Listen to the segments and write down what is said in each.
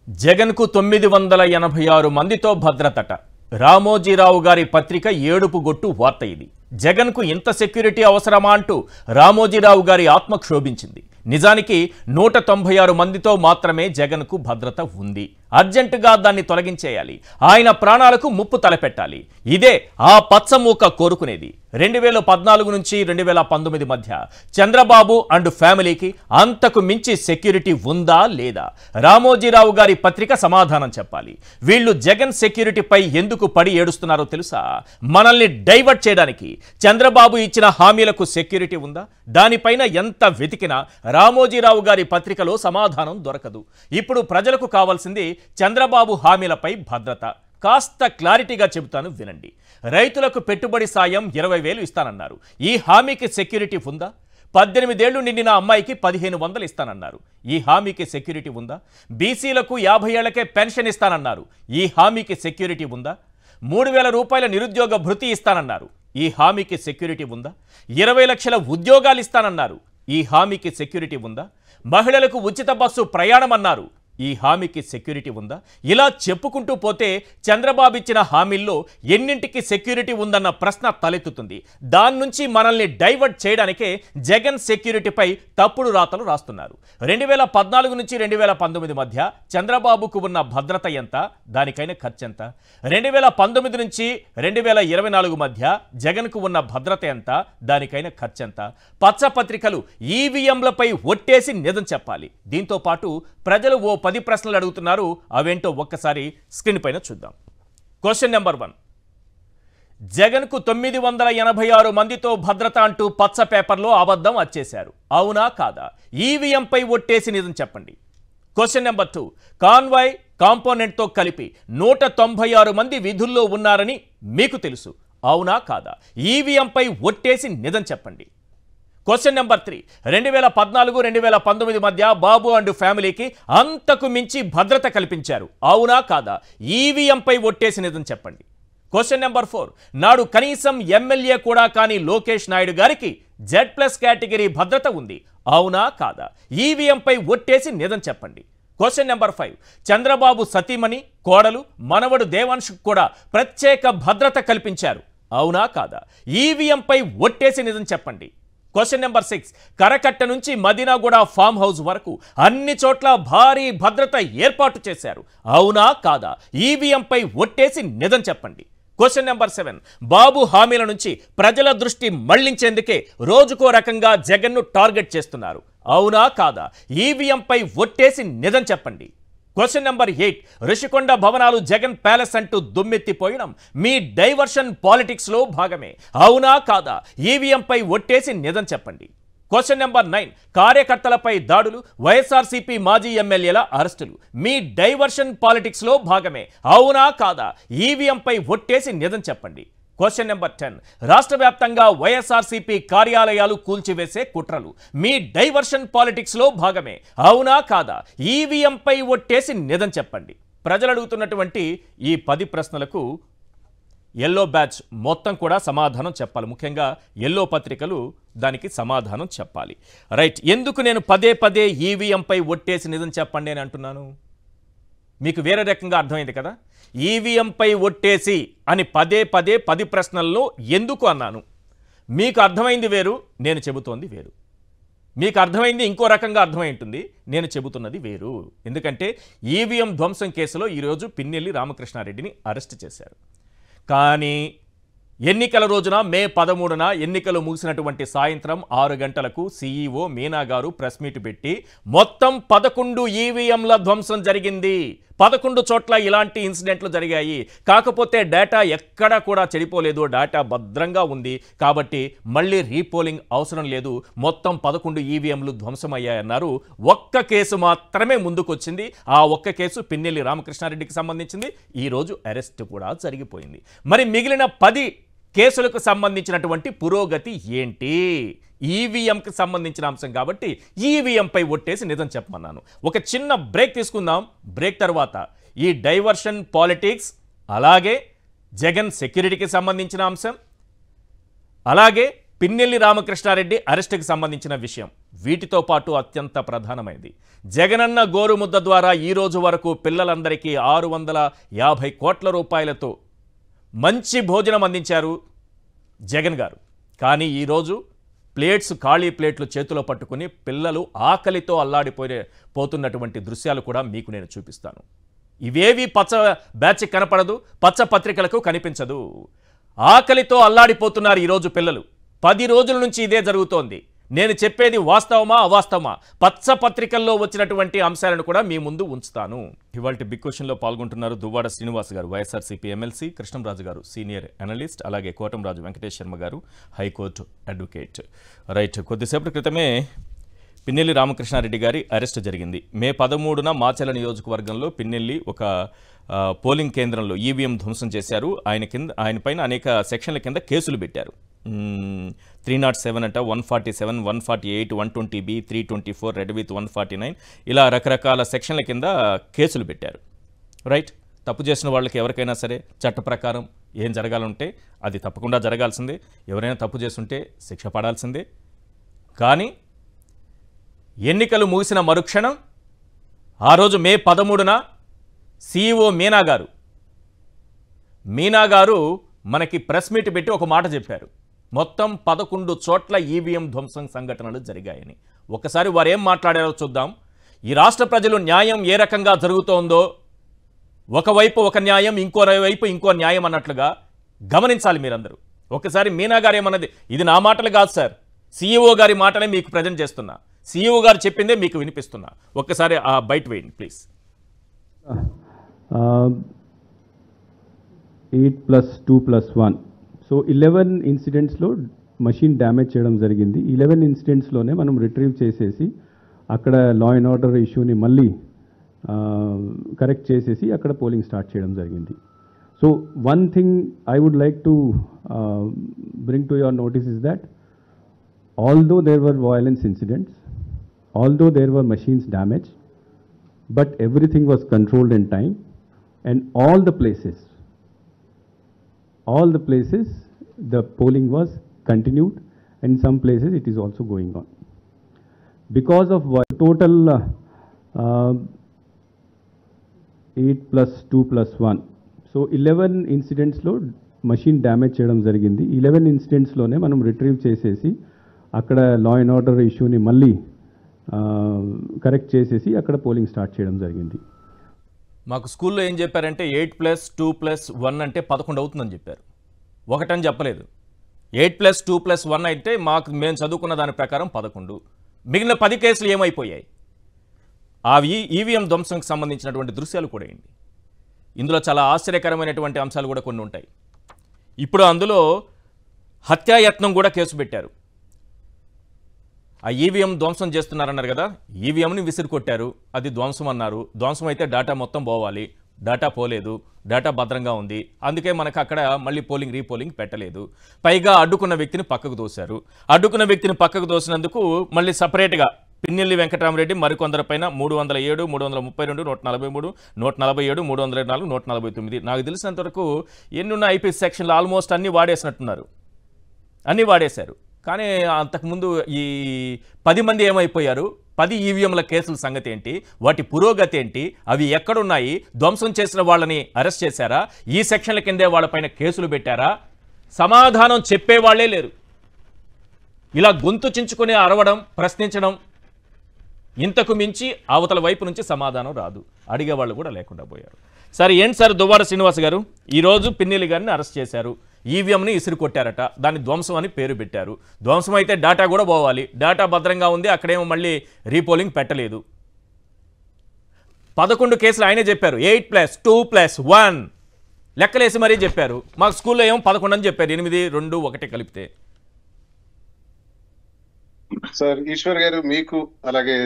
జగన్కు 986 మందితో భద్రతట. రామోజీరావు గారి పత్రిక ఏడుపు గొట్టు వార్త ఇది. జగన్కు ఇంత సెక్యూరిటీ అవసరమా అంటూ రామోజీరావు గారి ఆత్మ క్షోభించింది. నిజానికి 196 మందితో మాత్రమే జగన్కు భద్రత ఉంది. అర్జెంటుగా దాన్ని తొలగించేయాలి. ఆయన ప్రాణాలకు ముప్పు తలపెట్టాలి. ఇదే ఆ పచ్చమూక కోరుకునేది. 2014 నుంచి 2019 మధ్య చంద్రబాబు అండ్ ఫ్యామిలీకి అంతకు మించి సెక్యూరిటీ ఉందా లేదా? రామోజీరావు గారి పత్రిక సమాధానం చెప్పాలి. వీళ్ళు జగన్ సెక్యూరిటీపై ఎందుకు పడి ఏడుస్తున్నారో తెలుసా? మనల్ని డైవర్ట్ చేయడానికి చంద్రబాబు ఇచ్చిన హామీలకు సెక్యూరిటీ ఉందా? దానిపైన ఎంత వెతికినా రామోజీరావు గారి పత్రికలో సమాధానం దొరకదు. ఇప్పుడు ప్రజలకు కావాల్సింది చంద్రబాబు హామీలపై భద్రత. కాస్త క్లారిటీగా చెబుతాను, వినండి. రైతులకు పెట్టుబడి సాయం 20,000 ఇస్తానన్నారు. ఈ హామీకి సెక్యూరిటీ ఉందా? 18 ఏళ్లు నిండిన అమ్మాయికి 1500 ఇస్తానన్నారు. ఈ హామీకి సెక్యూరిటీ ఉందా? బీసీలకు 50 ఏళ్లకే పెన్షన్ ఇస్తానన్నారు. ఈ హామీకి సెక్యూరిటీ ఉందా? 3,000 రూపాయల నిరుద్యోగ భృతి ఇస్తానన్నారు. ఈ హామీకి సెక్యూరిటీ ఉందా? 20 లక్షల ఉద్యోగాలు ఇస్తానన్నారు. ఈ హామీకి సెక్యూరిటీ ఉందా? మహిళలకు ఉచిత బస్సు ప్రయాణం అన్నారు. ఈ హామీకి సెక్యూరిటీ ఉందా? ఇలా చెప్పుకుంటూ పోతే చంద్రబాబు ఇచ్చిన హామీల్లో ఎన్నింటికి సెక్యూరిటీ ఉందన్న ప్రశ్న తలెత్తుతుంది. దాని నుంచి మనల్ని డైవర్ట్ చేయడానికే జగన్ సెక్యూరిటీపై తప్పుడు రాతలు రాస్తున్నారు. 2014 నుంచి 2019 మధ్య చంద్రబాబుకు ఉన్న భద్రత ఎంత? దానికైన ఖర్చు ఎంత? 2019 నుంచి 2024 మధ్య జగన్కు ఉన్న భద్రత ఎంత? దానికైన ఖర్చు ఎంత? పచ్చపత్రికలు ఈవీఎంలపై ఒట్టేసి నిజం చెప్పాలి. దీంతో పాటు ప్రజలు ఓ 10 ప్రశ్నలు అడుగుతున్నారు. అవేంటో ఒక్కసారి స్క్రీన్ పైన చూద్దాం. క్వశ్చన్ నెంబర్ 1, జగన్కు 986 మందితో భద్రత అంటూ పచ్చ పేపర్లో అబద్ధం వచ్చేశారు. అవునా కాదా? ఈవీఎంపై ఒట్టేసి నిజం చెప్పండి. క్వశ్చన్ నెంబర్ 2, కాన్వాయ్ కాంపోనెంట్తో కలిపి 196 మంది విధుల్లో ఉన్నారని మీకు తెలుసు. అవునా కాదా? ఈవీఎంపై ఒట్టేసి నిజం చెప్పండి. క్వశ్చన్ నెంబర్ 3, 2014, 2019 మధ్య బాబు అండ్ ఫ్యామిలీకి అంతకు మించి భద్రత కల్పించారు. అవునా కాదా? ఈవీఎంపై ఒట్టేసి నిజం చెప్పండి. క్వశ్చన్ నెంబర్ 4, నాడు కనీసం ఎమ్మెల్యే కూడా కాని లోకేష్ నాయుడు గారికి Z+ కేటగిరీ భద్రత ఉంది. అవునా కాదా? ఈవీఎంపై ఒట్టేసి నిజం చెప్పండి. క్వశ్చన్ నెంబర్ 5, చంద్రబాబు సతీమణి, కోడలు, మనవడు దేవాంశ్ కూడా ప్రత్యేక భద్రత కల్పించారు. అవునా కాదా? ఈవీఎంపై ఒట్టేసి నిజం చెప్పండి. క్వశ్చన్ నెంబర్ 6, కరకట్ట నుంచి మదీనాగూడ ఫామ్ హౌస్ వరకు అన్ని చోట్ల భారీ భద్రత ఏర్పాటు చేశారు. అవునా కాదా? ఈవీఎంపై ఒట్టేసి నిజం చెప్పండి. క్వశ్చన్ నెంబర్ 7, బాబు హామీల నుంచి ప్రజల దృష్టి మళ్లించేందుకే రోజుకో రకంగా జగన్ను టార్గెట్ చేస్తున్నారు. అవునా కాదా? ఈవీఎంపై ఒట్టేసి నిజం చెప్పండి. క్వశ్చన్ నెంబర్ 8, ఋషికొండ భవనాలు జగన్ ప్యాలెస్ అంటూ దుమ్మెత్తిపోయడం మీ డైవర్షన్ పాలిటిక్స్లో భాగమే. అవునా కాదా? ఈవీఎంపై ఒట్టేసి నిజం చెప్పండి. క్వశ్చన్ నెంబర్ 9, కార్యకర్తలపై దాడులు, వైఎస్ఆర్సీపీ మాజీ ఎమ్మెల్యేల అరెస్టులు మీ డైవర్షన్ పాలిటిక్స్లో భాగమే. అవునా కాదా? ఈవీఎంపై ఒట్టేసి నిజం చెప్పండి. క్వశ్చన్ నెంబర్ 10, రాష్ట్ర వ్యాప్తంగా వైఎస్ఆర్సీపీ కార్యాలయాలు కూల్చివేసే కుట్రలు మీ డైవర్షన్ పాలిటిక్స్లో భాగమే. అవునా కాదా? ఈవీఎంపై ఒట్టేసి నిజం చెప్పండి. ప్రజలు అడుగుతున్నటువంటి ఈ 10 ప్రశ్నలకు ఎల్లో బ్యాచ్ మొత్తం కూడా సమాధానం చెప్పాలి. ముఖ్యంగా ఎల్లో పత్రికలు దానికి సమాధానం చెప్పాలి. రైట్, ఎందుకు నేను పదే ఈవీఎంపై ఒట్టేసి నిజం చెప్పండి అని అంటున్నాను? మీకు వేరే రకంగా అర్థమైంది కదా. ఈవీఎంపై ఒట్టేసి అని పదే 10 ప్రశ్నల్లో ఎందుకు అన్నాను? మీకు అర్థమైంది వేరు, నేను చెబుతోంది వేరు. మీకు అర్థమైంది ఇంకో రకంగా అర్థమై ఉంటుంది, నేను చెబుతున్నది వేరు. ఎందుకంటే ఈవీఎం ధ్వంసం కేసులో ఈరోజు పిన్నెల్లి రామకృష్ణారెడ్డిని అరెస్ట్ చేశారు. కానీ ఎన్నికల రోజున మే 13న ఎన్నికలు ముగిసినటువంటి సాయంత్రం 6 గంటలకు సీఈఓ మీనా గారు ప్రెస్ మీట్ పెట్టి మొత్తం 11 ఈవీఎంల ధ్వంసం జరిగింది. 11 చోట్ల ఇలాంటి ఇన్సిడెంట్లు జరిగాయి. కాకపోతే డేటా ఎక్కడా కూడా చెడిపోలేదు, డేటా భద్రంగా ఉంది. కాబట్టి మళ్ళీ రీపోలింగ్ అవసరం లేదు, మొత్తం 11 ఈవీఎంలు ధ్వంసమయ్యాయన్నారు. ఒక్క కేసు మాత్రమే ముందుకొచ్చింది. ఆ ఒక్క కేసు పిన్నెల్లి రామకృష్ణారెడ్డికి సంబంధించింది. ఈరోజు అరెస్ట్ కూడా జరిగిపోయింది. మరి మిగిలిన 10 కేసులకు సంబంధించినటువంటి పురోగతి ఏంటి? ఈవీఎంకి సంబంధించిన అంశం కాబట్టి ఈవీఎంపై ఒట్టేసి నిజం చెప్పమన్నాను. ఒక చిన్న బ్రేక్ తీసుకుందాం. బ్రేక్ తర్వాత ఈ డైవర్షన్ పాలిటిక్స్, అలాగే జగన్ సెక్యూరిటీకి సంబంధించిన అంశం, అలాగే పిన్నెల్లి రామకృష్ణారెడ్డి అరెస్ట్కి సంబంధించిన విషయం వీటితో పాటు అత్యంత ప్రధానమైనది జగనన్న గోరుముద్ద ద్వారా ఈ రోజు వరకు పిల్లలందరికీ 650 కోట్ల రూపాయలతో మంచి భోజనం అందించారు జగన్ గారు. కానీ ఈరోజు ఖాళీ ప్లేట్లు చేతిలో పట్టుకుని పిల్లలు ఆకలితో పోతున్నటువంటి దృశ్యాలు కూడా మీకు నేను చూపిస్తాను. ఇవేవి పచ్చ బ్యాచ్ కనపడదు, పచ్చ పత్రికలకు కనిపించదు. ఆకలితో అల్లాడిపోతున్నారు ఈరోజు పిల్లలు. 10 రోజుల నుంచి ఇదే జరుగుతోంది. నేను చెప్పేది వాస్తవమా అవాస్తవమా పచ్చ పత్రికల్లో వచ్చినటువంటి అంశాలను కూడా మీ ముందు ఉంచుతాను. ఇవాల్టి బిగ్ క్వశ్చన్లో పాల్గొంటున్నారు దువ్వాడ శ్రీనివాస్ గారు, వైఎస్ఆర్సీపీ ఎమ్మెల్సీ, కృష్ణంరాజు గారు సీనియర్ అనలిస్ట్, అలాగే కోటంరాజు వెంకటేష్ శర్మ గారు హైకోర్టు అడ్వకేట్. రైట్, కొద్దిసేపటి క్రితమే పిన్నెల్లి రామకృష్ణారెడ్డి గారి అరెస్ట్ జరిగింది. మే 13న మాచర్ల నియోజకవర్గంలో పిన్నెల్లి ఒక పోలింగ్ కేంద్రంలో ఈవీఎం ధ్వంసం చేశారు. ఆయన పైన అనేక సెక్షన్ల కింద కేసులు పెట్టారు. 307 అంట, 147, 148, 120B, 324, రెడ్ విత్ 149 ఇలా రకరకాల సెక్షన్ల కింద కేసులు పెట్టారు. రైట్, తప్పు చేసిన వాళ్ళకి ఎవరికైనా సరే చట్ట ప్రకారం ఏం జరగాలంటే అది తప్పకుండా జరగాల్సిందే. ఎవరైనా తప్పు చేస్తుంటే శిక్ష పడాల్సిందే. కానీ ఎన్నికలు ముగిసిన మరుక్షణం ఆ రోజు మే 13న CEO మీనా గారు మనకి ప్రెస్ మీట్ పెట్టి ఒక మాట చెప్పారు. మొత్తం 11 చోట్ల ఈవీఎం ధ్వంసం సంఘటనలు జరిగాయని. ఒకసారి వారు ఏం మాట్లాడారో చూద్దాం. ఈ రాష్ట్ర ప్రజలు న్యాయం ఏ రకంగా జరుగుతోందో ఒకవైపు ఒక న్యాయం, ఇంకో వైపు ఇంకో న్యాయం అన్నట్లుగా గమనించాలి మీరందరూ. ఒకసారి మీనా గారు ఏమన్నది, ఇది నా మాటలు కాదు సార్, CEO గారి మాటలే మీకు ప్రజెంట్ చేస్తున్నా, CEO గారు చెప్పిందే మీకు వినిపిస్తున్నా. ఒక్కసారి ఆ బయట వేయండి ప్లీజ్. 8+2+1 సో 11 ఇన్సిడెంట్స్లో మషిన్ డ్యామేజ్ చేయడం జరిగింది. 11 ఇన్సిడెంట్స్లోనే మనం రిట్రీవ్ చేసేసి అక్కడ లా అండ్ ఆర్డర్ ఇష్యూని మళ్ళీ కరెక్ట్ చేసేసి అక్కడ పోలింగ్ స్టార్ట్ చేయడం జరిగింది. So one thing I would like to bring to your notice is that although there were violence incidents, although there were machines damaged, but everything was controlled in time, and all the places the polling was continued, and some places it is also going on. Because of total 8+2+1 so 11 incidents లో machine damage చేయడం జరిగింది. 11 incidents లోనే మనం retrieve చేసేసి అక్కడ law and order ఇష్యూని మళ్ళీ correct చేసేసి అక్కడ పోలింగ్ స్టార్ట్ చేయడం జరిగింది. మాకు స్కూల్లో ఏం చెప్పారంటే 8+2+1 అంటే 11 అవుతుందని చెప్పారు. ఒకటని చెప్పలేదు. 8+2+1 అయితే మేము చదువుకున్న దాని ప్రకారం 11. మిగిలిన 10 కేసులు ఏమైపోయాయి? అవి ఈవీఎం ధ్వంసంకి సంబంధించినటువంటి దృశ్యాలు కూడా ఏంటి. ఇందులో చాలా ఆశ్చర్యకరమైనటువంటి అంశాలు కూడా కొన్ని ఉంటాయి. ఇప్పుడు అందులో హత్యాయత్నం కూడా కేసు పెట్టారు. ఆ ఈవీఎం ధ్వంసం చేస్తున్నారన్నారు కదా, ఈవీఎంని విసిరి కొట్టారు, అది ధ్వంసం అన్నారు. ధ్వంసం అయితే డేటా మొత్తం పోవాలి, డేటా పోలేదు, డేటా భద్రంగా ఉంది, అందుకే మనకు అక్కడ మళ్ళీ రీపోలింగ్ పెట్టలేదు. పైగా అడ్డుకున్న వ్యక్తిని పక్కకు దోశారు. అడ్డుకున్న వ్యక్తిని పక్కకు దోసినందుకు మళ్ళీ సపరేట్గా పిన్నెల్లి వెంకటరామరెడ్డి మరికొందరి పైన 307, 332, 143, 147, 304, 149 నాకు తెలిసినంతవరకు ఎన్నున్న ఐపీసీ సెక్షన్లు ఆల్మోస్ట్ అన్నీ వాడేసినట్టున్నారు, అన్నీ వాడేశారు. కానీ అంతకుముందు ఈ 10 మంది ఏమైపోయారు? 10 ఈవీఎంల కేసుల సంగతి ఏంటి? వాటి పురోగతి ఏంటి? అవి ఎక్కడున్నాయి? ధ్వంసం చేసిన వాళ్ళని అరెస్ట్ చేశారా? ఈ సెక్షన్ల కిందే వాళ్ళపైన కేసులు పెట్టారా? సమాధానం చెప్పేవాళ్లే లేరు. ఇలా గొంతు చించుకుని అరవడం, ప్రశ్నించడం, ఇంతకు మించి అవతల వైపు నుంచి సమాధానం రాదు. అడిగేవాళ్ళు కూడా లేకుండా పోయారు. సరే ఏంటి సార్ దువ్వాడ శ్రీనివాస్ గారు, ఈరోజు పిన్నెల్లి గారిని అరెస్ట్ చేశారు. ఈవీఎంని ఇసిరి కొట్టారట, దాన్ని ధ్వంసం అని పేరు పెట్టారు. ధ్వంసం అయితే డేటా కూడా పోవాలి, డేటా భద్రంగా ఉంది, అక్కడేమో మళ్ళీ రీపోలింగ్ పెట్టలేదు. 11 కేసులు ఆయనే చెప్పారు. 8+2+1 లెక్కలేసి మరీ చెప్పారు. మాకు స్కూల్లో ఏమో 11 అని చెప్పారు. 8, 2, 1 కలిపితే. సార్ ఈశ్వర్ గారు, మీకు అలాగే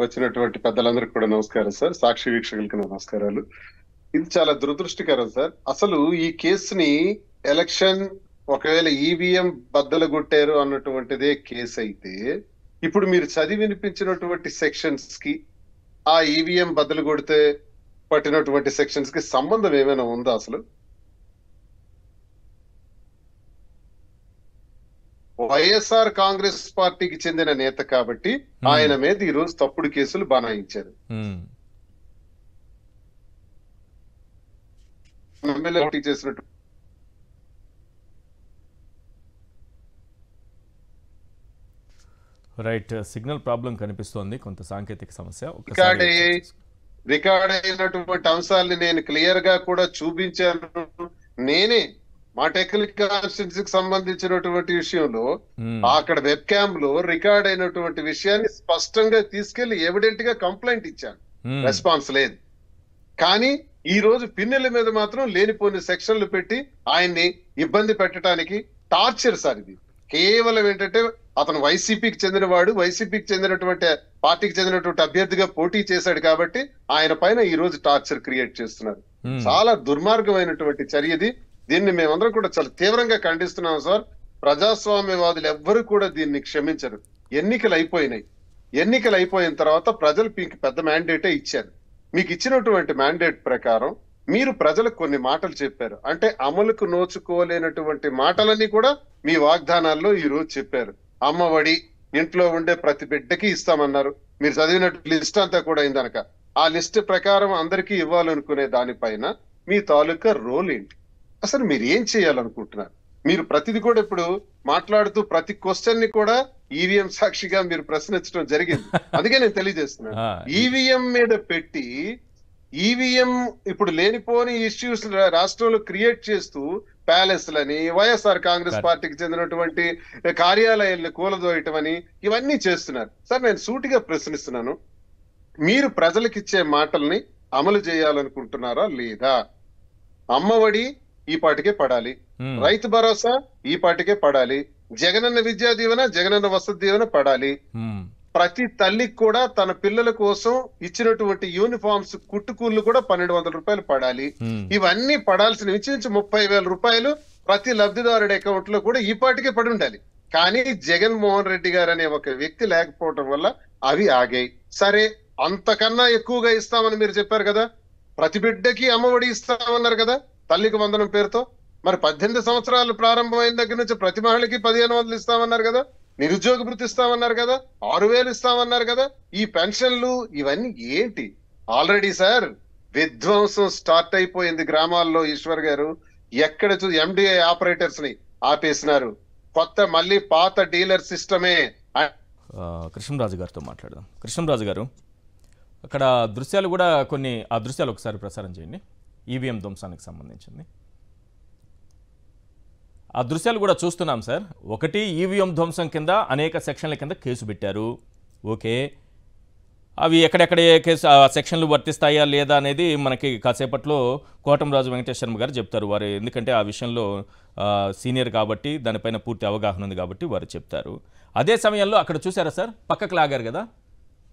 వచ్చినటువంటి పెద్దలందరికీ కూడా నమస్కారం సార్. సాక్షి వీక్షకులకి నమస్కారాలు. ఇది చాలా దురదృష్టకరం సార్. అసలు ఈ కేసుని ఎలక్షన్ ఒకవేళ ఈవీఎం బద్దలు కొట్టారు అన్నటువంటిదే కేసు అయితే, ఇప్పుడు మీరు చదివి వినిపించినటువంటి సెక్షన్స్ కి ఆ ఈవీఎం బద్దలు కొడితే పట్టినటువంటి సెక్షన్స్ కి సంబంధం ఏమైనా ఉందా? అసలు వైఎస్ఆర్ కాంగ్రెస్ పార్టీకి చెందిన నేత కాబట్టి ఆయన మీద ఈ రోజు తప్పుడు కేసులు బనాయించారు. చేసినట్టు రైట్, సిగ్నల్ ప్రాబ్లం కనిపిస్తోంది, కొంత సాంకేతిక సమస్య. రికార్డ్ అయినటువంటి అంశాలని నేను క్లియర్ గా కూడా చూపించాను. నేనే మా టెక్నికల్ కాన్స్టిట్యున్సీకి సంబంధించినటువంటి విషయంలో అక్కడ వెబ్ క్యామ్ లో రికార్డ్ అయినటువంటి విషయాన్ని స్పష్టంగా తీసుకెళ్లి ఎవిడెంట్ గా కంప్లైంట్ ఇచ్చాను. రెస్పాన్స్ లేదు. కానీ ఈ రోజు పిన్నెల మీద మాత్రం లేనిపోని సెక్షన్లు పెట్టి ఆయన్ని ఇబ్బంది పెట్టడానికి టార్చర్ సార్ ఇది. కేవలం ఏంటంటే అతను వైసీపీకి చెందినవాడు, వైసీపీకి చెందినటువంటి పార్టీకి చెందినటువంటి అభ్యర్థిగా పోటీ చేశాడు కాబట్టి ఆయన పైన ఈ రోజు టార్చర్ క్రియేట్ చేస్తున్నారు. చాలా దుర్మార్గమైనటువంటి చర్యది. దీన్ని మేమందరం కూడా చాలా తీవ్రంగా ఖండిస్తున్నాం సార్. ప్రజాస్వామ్యవాదులు ఎవ్వరూ కూడా దీన్ని క్షమించరు. ఎన్నికలు అయిపోయినాయి. ఎన్నికలు అయిపోయిన తర్వాత ప్రజలు మీకు పెద్ద మ్యాండేటే ఇచ్చారు. మీకు ఇచ్చినటువంటి మ్యాండేట్ ప్రకారం మీరు ప్రజలకు కొన్ని మాటలు చెప్పారు. అంటే అమలుకు నోచుకోలేనటువంటి మాటలన్నీ కూడా మీ వాగ్దానాల్లో ఈ రోజు చెప్పారు. అమ్మఒడి, ఇంట్లో ఉండే ప్రతి బిడ్డకి ఇస్తామన్నారు. మీరు చదివినట్టు లిస్ట్ అంతా కూడా అయిందనక ఆ లిస్ట్ ప్రకారం అందరికీ ఇవ్వాలనుకునే దానిపైన మీ తాలూకా రోల్ ఏంటి? అసలు మీరు ఏం చేయాలనుకుంటున్నారు? మీరు ప్రతిది కూడా ఇప్పుడు మాట్లాడుతూ ప్రతి క్వశ్చన్ ని కూడా ఈవీఎం సాక్షిగా మీరు ప్రశ్నించడం జరిగింది. అందుకే నేను తెలియజేస్తున్నాను. ఈవీఎం మీద పెట్టి ఈవీఎం ఇప్పుడు లేనిపోని ఇష్యూస్ రాష్ట్రంలో క్రియేట్ చేస్తూ ప్యాలెస్లని, వైఎస్ఆర్ కాంగ్రెస్ పార్టీకి చెందినటువంటి కార్యాలయాలను కూలదోయటం అని ఇవన్నీ చేస్తున్నారు. సార్ నేను సూటిగా ప్రశ్నిస్తున్నాను, మీరు ప్రజలకిచ్చే మాటల్ని అమలు చేయాలనుకుంటున్నారా లేదా? అమ్మఒడి ఈ పాటికే పడాలి, రైతు భరోసా ఈ పాటికే పడాలి, జగనన్న విద్యా దీవెన, జగనన్న వసతి దీవెన పడాలి. ప్రతి తల్లికి కూడా తన పిల్లల కోసం ఇచ్చినటువంటి యూనిఫామ్స్ కుట్టుకూళ్లు కూడా 1200 రూపాయలు పడాలి. ఇవన్నీ పడాల్సిన ఇంచుమించు 30,000 రూపాయలు ప్రతి లబ్ధిదారుడి అకౌంట్ లో కూడా ఈ పాటికే పడి ఉండాలి. కానీ జగన్మోహన్ రెడ్డి గారు అనే ఒక వ్యక్తి లేకపోవడం వల్ల అవి ఆగాయి. సరే, అంతకన్నా ఎక్కువగా ఇస్తామని మీరు చెప్పారు కదా. ప్రతి బిడ్డకి అమ్మఒడి ఇస్తామన్నారు కదా తల్లికి వందనం పేరుతో. మరి 18 సంవత్సరాలు ప్రారంభమైన దగ్గర నుంచి ప్రతి మహిళకి 1500 ఇస్తామన్నారు కదా. నిరుద్యోగ భృతి ఇస్తామన్నారు కదా. 6000 ఇస్తామన్నారు కదా. ఈ పెన్షన్లు ఇవన్నీ ఏంటి? ఆల్రెడీ సార్ విధ్వంసం స్టార్ట్ అయిపోయింది గ్రామాల్లో. ఈశ్వర్ గారు ఎక్కడ ఎండిఐ ఆపరేటర్స్ ని ఆపేసినారు. కొత్త మళ్ళీ పాత డీలర్ సిస్టమే. కృష్ణరాజు గారితో మాట్లాడదాం. కృష్ణరాజు గారు, అక్కడ దృశ్యాలు కూడా కొన్ని, ఆ దృశ్యాలు ఒకసారి ప్రసారం చేయండి. ఈవీఎం ధ్వంసానికి సంబంధించింది ఆ దృశ్యాలు కూడా చూస్తున్నాం సార్. ఒకటి, ఈవీఎం ధ్వంసం కింద అనేక సెక్షన్ల కింద కేసు పెట్టారు. ఓకే, అవి ఎక్కడెక్కడ కేసు సెక్షన్లు వర్తిస్తాయా లేదా అనేది మనకి కాసేపట్లో కోటంరాజు వెంకటేశ్వర శర్మ గారు చెప్తారు. వారు ఎందుకంటే ఆ విషయంలో సీనియర్ కాబట్టి, దానిపైన పూర్తి అవగాహన ఉంది కాబట్టి వారు చెప్తారు. అదే సమయంలో అక్కడ చూసారా సార్, పక్కకు లాగారు కదా,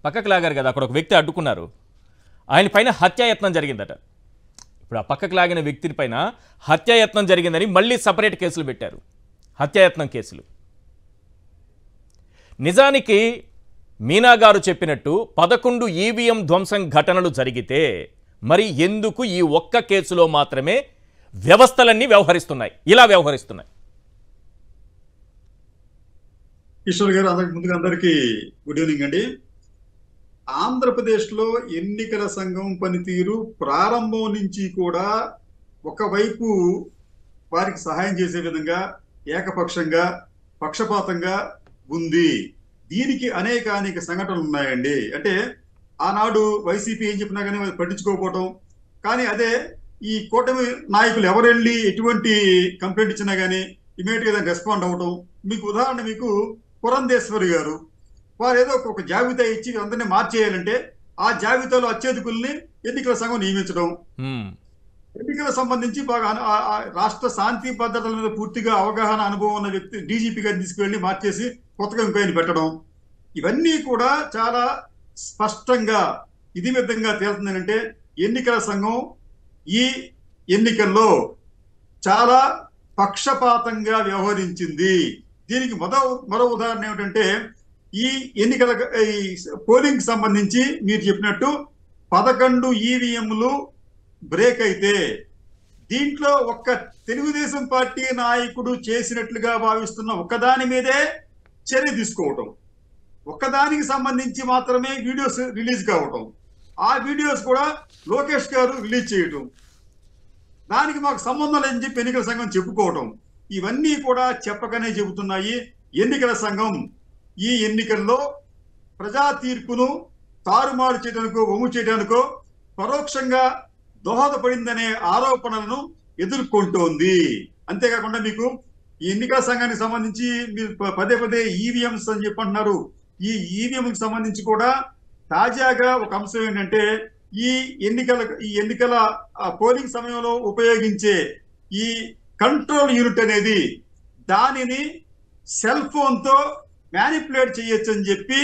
అక్కడ ఒక వ్యక్తి అడ్డుకున్నారు. ఆయన పైన హత్యాయత్నం జరిగిందట. ఇప్పుడు ఆ పక్కకు లాగిన వ్యక్తి పైన హత్యాయత్నం జరిగిందని మళ్ళీ సపరేట్ కేసులు పెట్టారు, హత్యాయత్నం కేసులు. నిజానికి మీనా గారు చెప్పినట్టు 11 ఈవీఎం ధ్వంసం ఘటనలు జరిగితే మరి ఎందుకు ఈ ఒక్క కేసులో మాత్రమే వ్యవస్థలన్నీ ఇలా వ్యవహరిస్తున్నాయి? ఈశ్వర్ గారు, ముందుగా అందరికీ గుడ్ ఈవినింగ్ అండి. ఆంధ్రప్రదేశ్లో ఎన్నికల సంఘం పనితీరు ప్రారంభం నుంచి కూడా ఒకవైపు వారికి సహాయం చేసే విధంగా ఏకపక్షంగా, పక్షపాతంగా ఉంది. దీనికి అనేక సంఘటనలు ఉన్నాయండి. అంటే ఆనాడు వైసీపీ ఏం చెప్పినా కానీ పట్టించుకోకపోవటం, కానీ అదే ఈ కూటమి నాయకులు ఎవరెళ్ళి ఎటువంటి కంప్లైంట్ ఇచ్చినా కానీ ఇమీడియట్ గా రెస్పాండ్ అవ్వటం. మీకు ఉదాహరణ, మీకు పురంధేశ్వరి గారు వారు ఏదో ఒక జాబితా ఇచ్చి అందరినీ మార్చేయాలంటే ఆ జాబితాలో అత్యధికుల్ని ఎన్నికల సంఘం నియమించడం, ఎన్నికల సంబంధించి బాగా రాష్ట్ర శాంతి భద్రతల మీద పూర్తిగా అవగాహన అనుభవం ఉన్న వ్యక్తి డీజీపీ గారిని తీసుకువెళ్ళి మార్చేసి కొత్తగా ఇంకోని పెట్టడం, ఇవన్నీ కూడా చాలా స్పష్టంగా ఇది విధంగా తేలుతుందంటే ఎన్నికల సంఘం ఈ ఎన్నికల్లో చాలా పక్షపాతంగా వ్యవహరించింది. దీనికి మరో ఉదాహరణ ఏమిటంటే, ఈ ఎన్నికల పోలింగ్ సంబంధించి మీరు చెప్పినట్టు 11 ఈవీఎంలు బ్రేక్ అయితే దీంట్లో ఒక్క తెలుగుదేశం పార్టీ నాయకుడు చేసినట్లుగా భావిస్తున్న ఒక్కదాని మీదే చర్య తీసుకోవటం, ఒక్కదానికి సంబంధించి మాత్రమే వీడియోస్ రిలీజ్ కావటం, ఆ వీడియోస్ కూడా లోకేష్ గారు రిలీజ్ చేయటం, దానికి మాకు సంబంధం లేదని చెప్పి ఎన్నికల సంఘం చెప్పుకోవటం, ఇవన్నీ కూడా చెప్పకనే చెబుతున్నాయి ఎన్నికల సంఘం ఈ ఎన్నికల్లో ప్రజా తీర్పును తారుమారు చేయడానికో వమ్ము చేయడానికో పరోక్షంగా దోహదపడిందనే ఆరోపణలను ఎదుర్కొంటోంది. అంతేకాకుండా మీకు ఈ ఎన్నికల సంఘానికి సంబంధించి మీరు పదే పదే ఈవీఎంస్ అని చెప్పంటున్నారు. ఈ ఈవీఎంకి సంబంధించి కూడా తాజాగా ఒక అంశం ఏంటంటే ఈ ఎన్నికల పోలింగ్ సమయంలో ఉపయోగించే ఈ కంట్రోల్ యూనిట్ అనేది దానిని సెల్ ఫోన్ తో మ్యానిపులేట్ చేయొచ్చు అని చెప్పి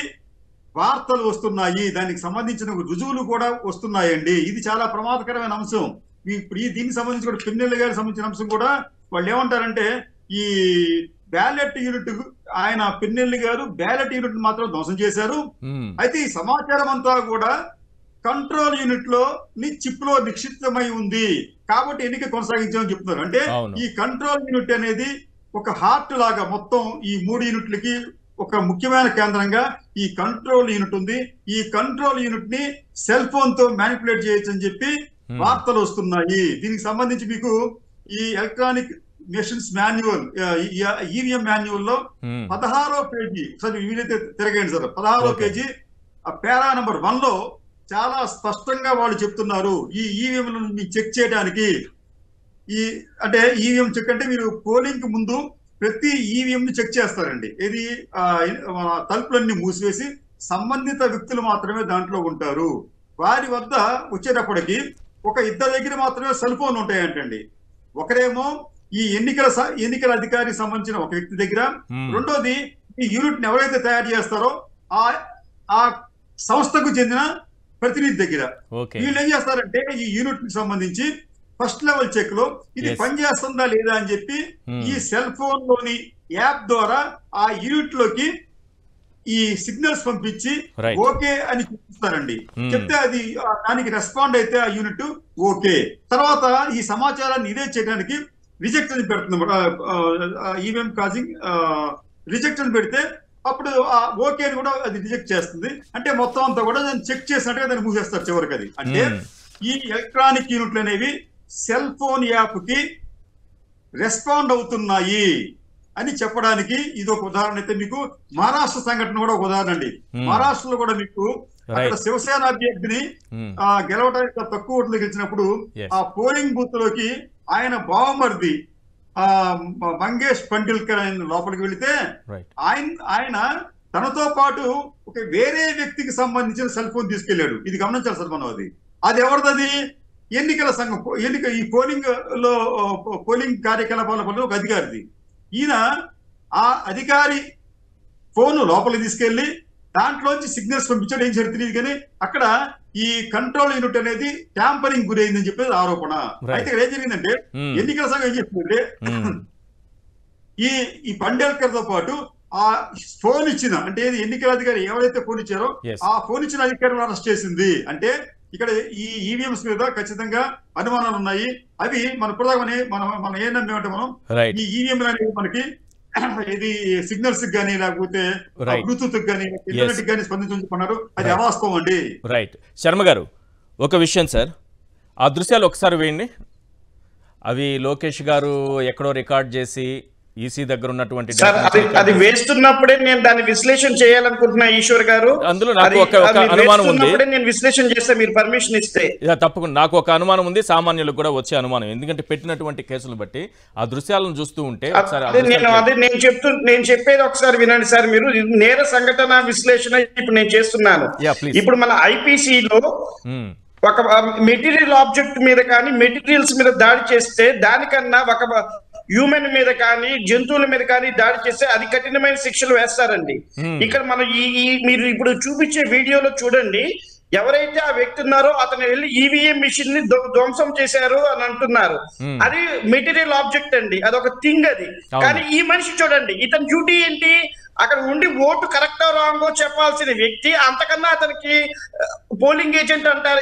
వార్తలు వస్తున్నాయి. దానికి సంబంధించిన రుజువులు కూడా వస్తున్నాయండి. ఇది చాలా ప్రమాదకరమైన అంశం. దీనికి సంబంధించి కూడా పిన్నెల్లి గారికి సంబంధించిన అంశం కూడా వాళ్ళు ఏమంటారంటే ఈ బ్యాలెట్ యూనిట్ ఆయన పిన్నెల్లి గారు బ్యాలెట్ యూనిట్ మాత్రం ధ్వంసం చేశారు. అయితే ఈ సమాచారం అంతా కూడా కంట్రోల్ యూనిట్ లో చిప్ లో నిక్షిప్తమై ఉంది కాబట్టి ఎన్నిక కొనసాగించామని చెప్తున్నారు. అంటే ఈ కంట్రోల్ యూనిట్ అనేది ఒక హార్ట్ లాగా మొత్తం ఈ 3 యూనిట్లకి ఒక ముఖ్యమైన కేంద్రంగా ఈ కంట్రోల్ యూనిట్ ఉంది. ఈ కంట్రోల్ యూనిట్ ని సెల్ ఫోన్ తో మ్యానిపులేట్ చేయొచ్చు అని చెప్పి వార్తలు వస్తున్నాయి. దీనికి సంబంధించి మీకు ఈ electronic machines manual EVM manual లో 16వ పేజీ సార్ వీలైతే తిరగండి సార్ 16వ పేజీ పేరా నంబర్ 1 లో చాలా స్పష్టంగా వాళ్ళు చెప్తున్నారు ఈ ఈవీఎంలను చెక్ చేయడానికి. అంటే ఈవీఎం చెక్ అంటే మీరు పోలింగ్ కు ముందు ప్రతి ఈవీఎం ని చెక్ చేస్తారండి. ఇది తలుపులన్నీ మూసివేసి సంబంధిత వ్యక్తులు మాత్రమే దాంట్లో ఉంటారు. వారి వద్ద వచ్చేటప్పటికి ఒక ఇద్దరు దగ్గర మాత్రమే సెల్ ఫోన్ ఉంటాయంటండి. ఒకరేమో ఈ ఎన్నికల అధికారికి సంబంధించిన ఒక వ్యక్తి దగ్గర, రెండోది ఈ యూనిట్ ని ఎవరైతే తయారు చేస్తారో ఆ సంస్థకు చెందిన ప్రతినిధి దగ్గర. వీళ్ళు ఏం చేస్తారంటే ఈ యూనిట్ కి సంబంధించి ఫస్ట్ లెవెల్ చెక్ లో ఇది పనిచేస్తుందా లేదా అని చెప్పి ఈ సెల్ ఫోన్ లోని యాప్ ద్వారా ఆ యూనిట్ లోకి ఈ సిగ్నల్స్ పంపించి ఓకే అని చూపిస్తారండి. చెప్తే అది దానికి రెస్పాండ్ అయితే ఆ యూనిట్ ఓకే. తర్వాత ఈ సమాచారాన్ని ఇదే చేయడానికి రిజెక్ట్ అని పెడుతుంది. ఈవీఎం కాజింగ్ రిజెక్ట్ అని పెడితే అప్పుడు ఓకే అని కూడా అది రిజెక్ట్ చేస్తుంది. అంటే మొత్తం అంతా కూడా దాన్ని చెక్ చేసినట్టుగా దాన్ని మూసేస్తారు చివరికి. అది అంటే ఈ ఎలక్ట్రానిక్ యూనిట్లు అనేవి సెల్ ఫోన్ యాప్ కి రెస్పాండ్ అవుతున్నాయి అని చెప్పడానికి ఇది ఒక ఉదాహరణ. అయితే మీకు మహారాష్ట్ర సంఘటన కూడా ఒక ఉదాహరణ అండి. మహారాష్ట్రలో కూడా మీకు అక్కడ శివసేన అభ్యర్థిని గెలవడానికి తక్కువ ఓట్లు గెలిచినప్పుడు ఆ పోలింగ్ బూత్ లోకి ఆయన బావమర్ది మంగేష్ పండిల్కర్ ఆయన లోపలికి వెళితే ఆయన తనతో పాటు ఒక వేరే వ్యక్తికి సంబంధించిన సెల్ ఫోన్ తీసుకెళ్లాడు. ఇది గమనించాలి సార్ మనం. అది ఎవరిది? ఎన్నికల సంఘం ఈ పోలింగ్ కార్యకలాపాల పనులు ఒక అధికారిది. ఈయన ఆ అధికారి ఫోన్ లోపలికి తీసుకెళ్లి దాంట్లోంచి సిగ్నల్స్ పంపించాడు. ఏం జరిగింది తెలియదు కానీ అక్కడ ఈ కంట్రోల్ యూనిట్ అనేది ట్యాంపరింగ్ గురైందని చెప్పేది ఆరోపణ. అయితే ఇక్కడ ఏం జరిగిందంటే ఎన్నికల సంఘం ఏం చెప్తుందంటే ఈ పండేల్కర్ తో పాటు ఆ ఫోన్ ఇచ్చిన అంటే ఎన్నికల అధికారి ఎవరైతే ఫోన్ ఇచ్చారో ఆ ఫోన్ ఇచ్చిన అధికారులను అరెస్ట్ చేసింది. అంటే ఇక్కడ ఈ ఈవీఎంస్ మీద ఖచ్చితంగా అనుమానాలు ఉన్నాయి. అవి మన మనం ఏం నమ్మేమంటే మనం ఈ ఈవీఎంలు అనేవి మనకి ఇది సిగ్నల్స్ గానీ లేకపోతే బ్లూటూత్ గానీ ఇంటర్నెట్ గానీ స్పందించుకున్నారు. అది అవాస్తవం అండి. రైట్ శర్మ గారు, ఒక విషయం సార్, ఆ దృశ్యాలు ఒకసారి వేయండి. అవి లోకేష్ గారు ఎక్కడో రికార్డ్ చేసి ఈసీ దగ్గర ఉన్నటువంటి అది వేస్తున్నప్పుడే నేను దాన్ని విశ్లేషణ చేయాలనుకుంటున్నా ఈశ్వర్ గారు. అందులో నాకు ఒక అనుమానం ఉంది. నేను విశ్లేషణ చేస్తే మీరు పర్మిషన్ ఇస్తే తప్పకుండా. నాకు ఒక అనుమానం ఉంది, సామాన్యులకు కూడా వచ్చే అనుమానం. ఎందుకంటే పెట్టినటువంటి కేసులు బట్టి ఆ దృశ్యాలను చూస్తూ ఉంటే నేను చెప్పేది ఒకసారి వినండి సార్. మీరు నేర సంఘటన విశ్లేషణ ఇప్పుడు నేను చేస్తున్నాను. ఇప్పుడు మన ఐపీసీలో ఒక మెటీరియల్ ఆబ్జెక్ట్ మీద కానీ మెటీరియల్స్ మీద దాడి చేస్తే దానికన్నా ఒక హ్యూమన్ మీద కానీ జంతువుల మీద కానీ దాడి చేస్తే అది కఠినమైన శిక్షలు వేస్తారండి. ఇక్కడ మనం మీరు ఇప్పుడు చూపించే వీడియోలో చూడండి, ఎవరైతే ఆ వ్యక్తి ఉన్నారో అతను వెళ్ళి ఈవీఎం మిషన్ ని ధ్వంసం చేశారు అని అంటున్నారు. అది మెటీరియల్ ఆబ్జెక్ట్ అండి, అదొక థింగ్ అది. కానీ ఈ మనిషి చూడండి, ఇతని డ్యూటీ ఏంటి? అక్కడ ఉండి ఓటు కరెక్టో రాంగో చెప్పాల్సిన వ్యక్తి అంతకన్నా అతనికి పోలింగ్ ఏజెంట్ అంటారు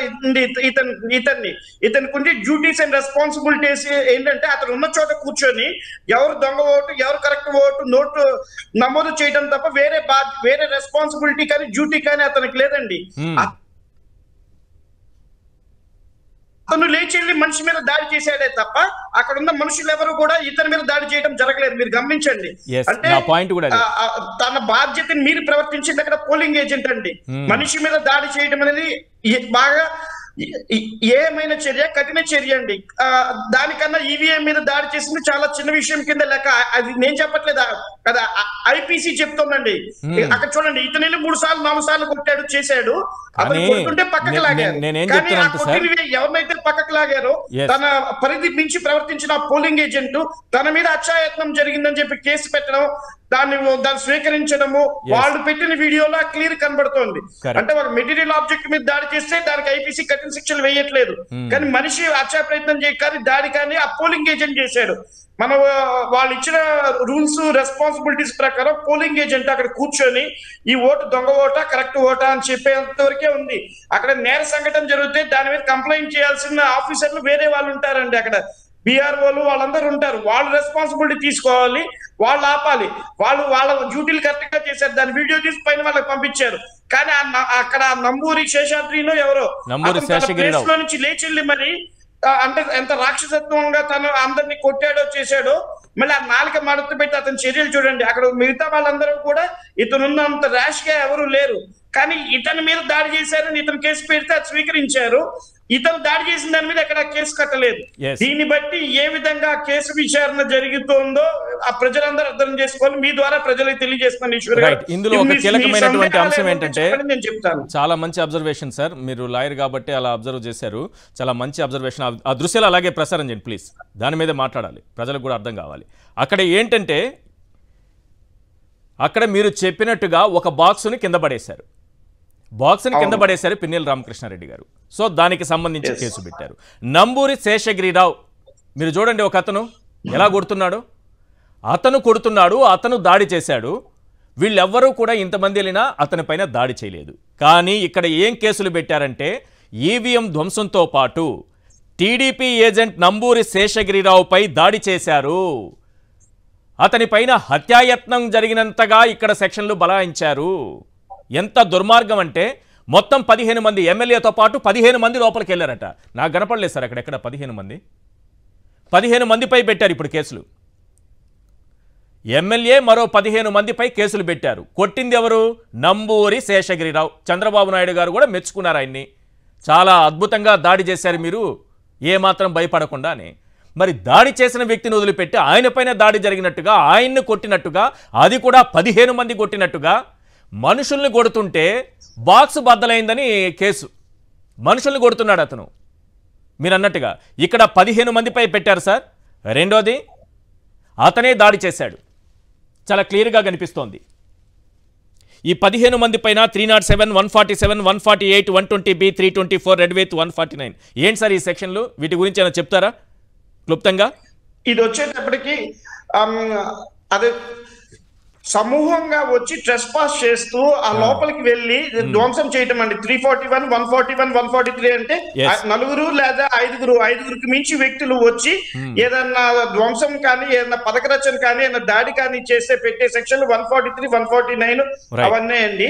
ఇతనికి ఉండే డ్యూటీస్ అండ్ రెస్పాన్సిబిలిటీస్ ఏంటంటే అతను ఉన్న చోట కూర్చొని ఎవరు దొంగ ఓటు ఎవరు కరెక్ట్ ఓటు నోటు నమోదు చేయడం తప్ప వేరే రెస్పాన్సిబిలిటీ కానీ డ్యూటీ కానీ అతనికి లేదండి. అతను లేచి వెళ్ళి మనిషి మీద దాడి చేశాడే తప్ప అక్కడ ఉన్న మనుషులు ఎవరు కూడా ఇతని మీద దాడి చేయడం జరగలేదు. మీరు గమనించండి. అంటే తన బాధ్యతని మీరు ప్రవర్తించింది అక్కడ పోలింగ్ ఏజెంట్ అండి. మనిషి మీద దాడి చేయడం అనేది బాగా ఏమైనా చర్య కఠిన చర్య అండి. దానికన్నా ఈవీఎం మీద దాడి చేసింది చాలా చిన్న విషయం కింద లెక్క. అది నేను చెప్పట్లేదా కదా, ఐపీసీ చెప్తోందండి. అక్కడ చూడండి, ఇతను 3 సార్లు 4 సార్లు కొట్టాడు చేశాడు. అతను కొడుతుంటే పక్కకు లాగారు. కానీ ఆ కొట్టిన ఎవరినైతే పక్కకు లాగారో తన పరిధి మించి ప్రవర్తించిన పోలింగ్ ఏజెంట్ తన మీద అత్యాయత్నం జరిగిందని చెప్పి కేసు పెట్టడం, దాన్ని స్వీకరించడము వాళ్ళు పెట్టిన వీడియోలో క్లియర్ కనబడుతోంది. అంటే ఒక మెటీరియల్ ఆబ్జెక్ట్ మీద దాడి చేస్తే దానికి ఐపీసీ కఠిన శిక్షలు వేయట్లేదు. కానీ మనిషి హత్యా ప్రయత్నం కానీ దాడి కానీ ఆ పోలింగ్ ఏజెంట్ చేశాడు. మనం వాళ్ళు ఇచ్చిన రూల్స్ రెస్పాన్సిబిలిటీస్ ప్రకారం పోలింగ్ ఏజెంట్ అక్కడ కూర్చొని ఈ ఓటు దొంగ ఓటా కరెక్ట్ ఓటా అని చెప్పేంత వరకే ఉంది. అక్కడ నేర సంఘటన జరిగితే దాని మీద కంప్లైంట్ చేయాల్సిన ఆఫీసర్లు వేరే వాళ్ళు ఉంటారండి. అక్కడ బీఆర్ఓలు వాళ్ళందరూ ఉంటారు. వాళ్ళు రెస్పాన్సిబిలిటీ తీసుకోవాలి, వాళ్ళు ఆపాలి. వాళ్ళ డ్యూటీలు కరెక్ట్ గా చేశారు. దాని వీడియో తీసి పైన వాళ్ళకి పంపించారు. కానీ అక్కడ నంబూరి శేషాద్రిలో ఎవరో ప్లేస్ లో నుంచి లేచి వెళ్ళి మరి అంటే ఎంత రాక్షసత్వంగా తను అందరినీ కొట్టాడో చేశాడో, మళ్ళీ ఆ నాలుక మడత పెట్టి అతని చర్యలు చూడండి. అక్కడ మిగతా వాళ్ళందరూ కూడా ఇతనున్నంత ర్యాష్ గా ఎవరు లేరు. కానీ ఇతని మీద దాడి చేశారని ఇతను కేసు పెడితే అది స్వీకరించారు. ఇతను దాడి చేసిన దాని మీద ఎక్కడ కేసు కట్టలేదు. దీన్ని బట్టి ఏ విధంగా కేసు విచారణ జరుగుతుందో ఆ ప్రజలందరూ అర్థం చేసుకోవాలి. మీ ద్వారా ప్రజలకు తెలియజేస్తున్నాను. ఈశ్వర్ గారు, ఇందులో ఒక కీలకమైనటువంటి అంశం ఏంటంటే, నేను చెప్తాను, చాలా మంచి అబ్జర్వేషన్ సార్. మీరు లాయర్ కాబట్టి అలా అబ్జర్వ్ చేశారు. చాలా మంచి అబ్జర్వేషన్. ఆ దృశ్యాలు అలాగే ప్రసారం చేయండి ప్లీజ్. దాని మీదే మాట్లాడాలి, ప్రజలకు కూడా అర్థం కావాలి. అక్కడ ఏంటంటే, అక్కడ మీరు చెప్పినట్టుగా ఒక బాక్సుని కింద పడేశారు. పిన్నెల రామకృష్ణారెడ్డి గారు. సో దానికి సంబంధించి కేసు పెట్టారు. నంబూరి శేషగిరిరావు, మీరు చూడండి, ఒక అతను ఎలా కొడుతున్నాడు, అతను దాడి చేశాడు. వీళ్ళెవ్వరూ కూడా ఇంతమంది వెళ్ళినా అతని పైన దాడి చేయలేదు. కానీ ఇక్కడ ఏం కేసులు పెట్టారంటే, ఈవీఎం ధ్వంసంతో పాటు టీడీపీ ఏజెంట్ నంబూరి శేషగిరిరావుపై దాడి చేశారు. అతని పైన హత్యాయత్నం జరిగినంతగా ఇక్కడ సెక్షన్లు బలాయించారు. ఎంత దుర్మార్గం అంటే, మొత్తం 15 మంది ఎమ్మెల్యేతో పాటు 15 మంది లోపలికి వెళ్ళారట. నాకు కనపడలేదు సార్ అక్కడెక్కడ 15 మందిపై పెట్టారు ఇప్పుడు కేసులు. ఎమ్మెల్యే మరో 15 మందిపై కేసులు పెట్టారు. కొట్టింది ఎవరు? నంబూరి శేషగిరిరావు. చంద్రబాబు నాయుడు గారు కూడా మెచ్చుకున్నారు ఆయన్ని. చాలా అద్భుతంగా దాడి చేశారు మీరు, ఏమాత్రం భయపడకుండా అని. మరి దాడి చేసిన వ్యక్తిని వదిలిపెట్టి ఆయన పైన దాడి జరిగినట్టుగా, ఆయన్ని కొట్టినట్టుగా, అది కూడా 15 మంది కొట్టినట్టుగా, మనుషుల్ని కొడుతుంటే బాక్స్ బద్దలైందని కేసు. మనుషుల్ని కొడుతున్నాడు అతను. మీరు అన్నట్టుగా ఇక్కడ 15 మందిపై పెట్టారు సార్. రెండోది, అతనే దాడి చేశాడు. చాలా క్లియర్గా కనిపిస్తోంది. ఈ 15 మంది పైన 307, 147, 148, 120B, 324, రెడ్ విత్ 149. ఏంటి సార్ ఈ సెక్షన్లు? వీటి గురించి ఏమైనా చెప్తారా క్లుప్తంగా? ఇది వచ్చేటప్పటికి అదే సమూహంగా వచ్చి ట్రెస్ పాస్ చేస్తూ ఆ లోపలికి వెళ్ళి ధ్వంసం చేయటం అండి. 341, 141, 143 అంటే నలుగురు లేదా ఐదుగురికి మించి వ్యక్తులు వచ్చి ఏదన్నా ధ్వంసం కానీ ఏదన్నా పథకరచన కానీ ఏదన్నా దాడి కానీ చేస్తే పెట్టే సెక్షన్లు 143, 149 అవన్నీ అండి.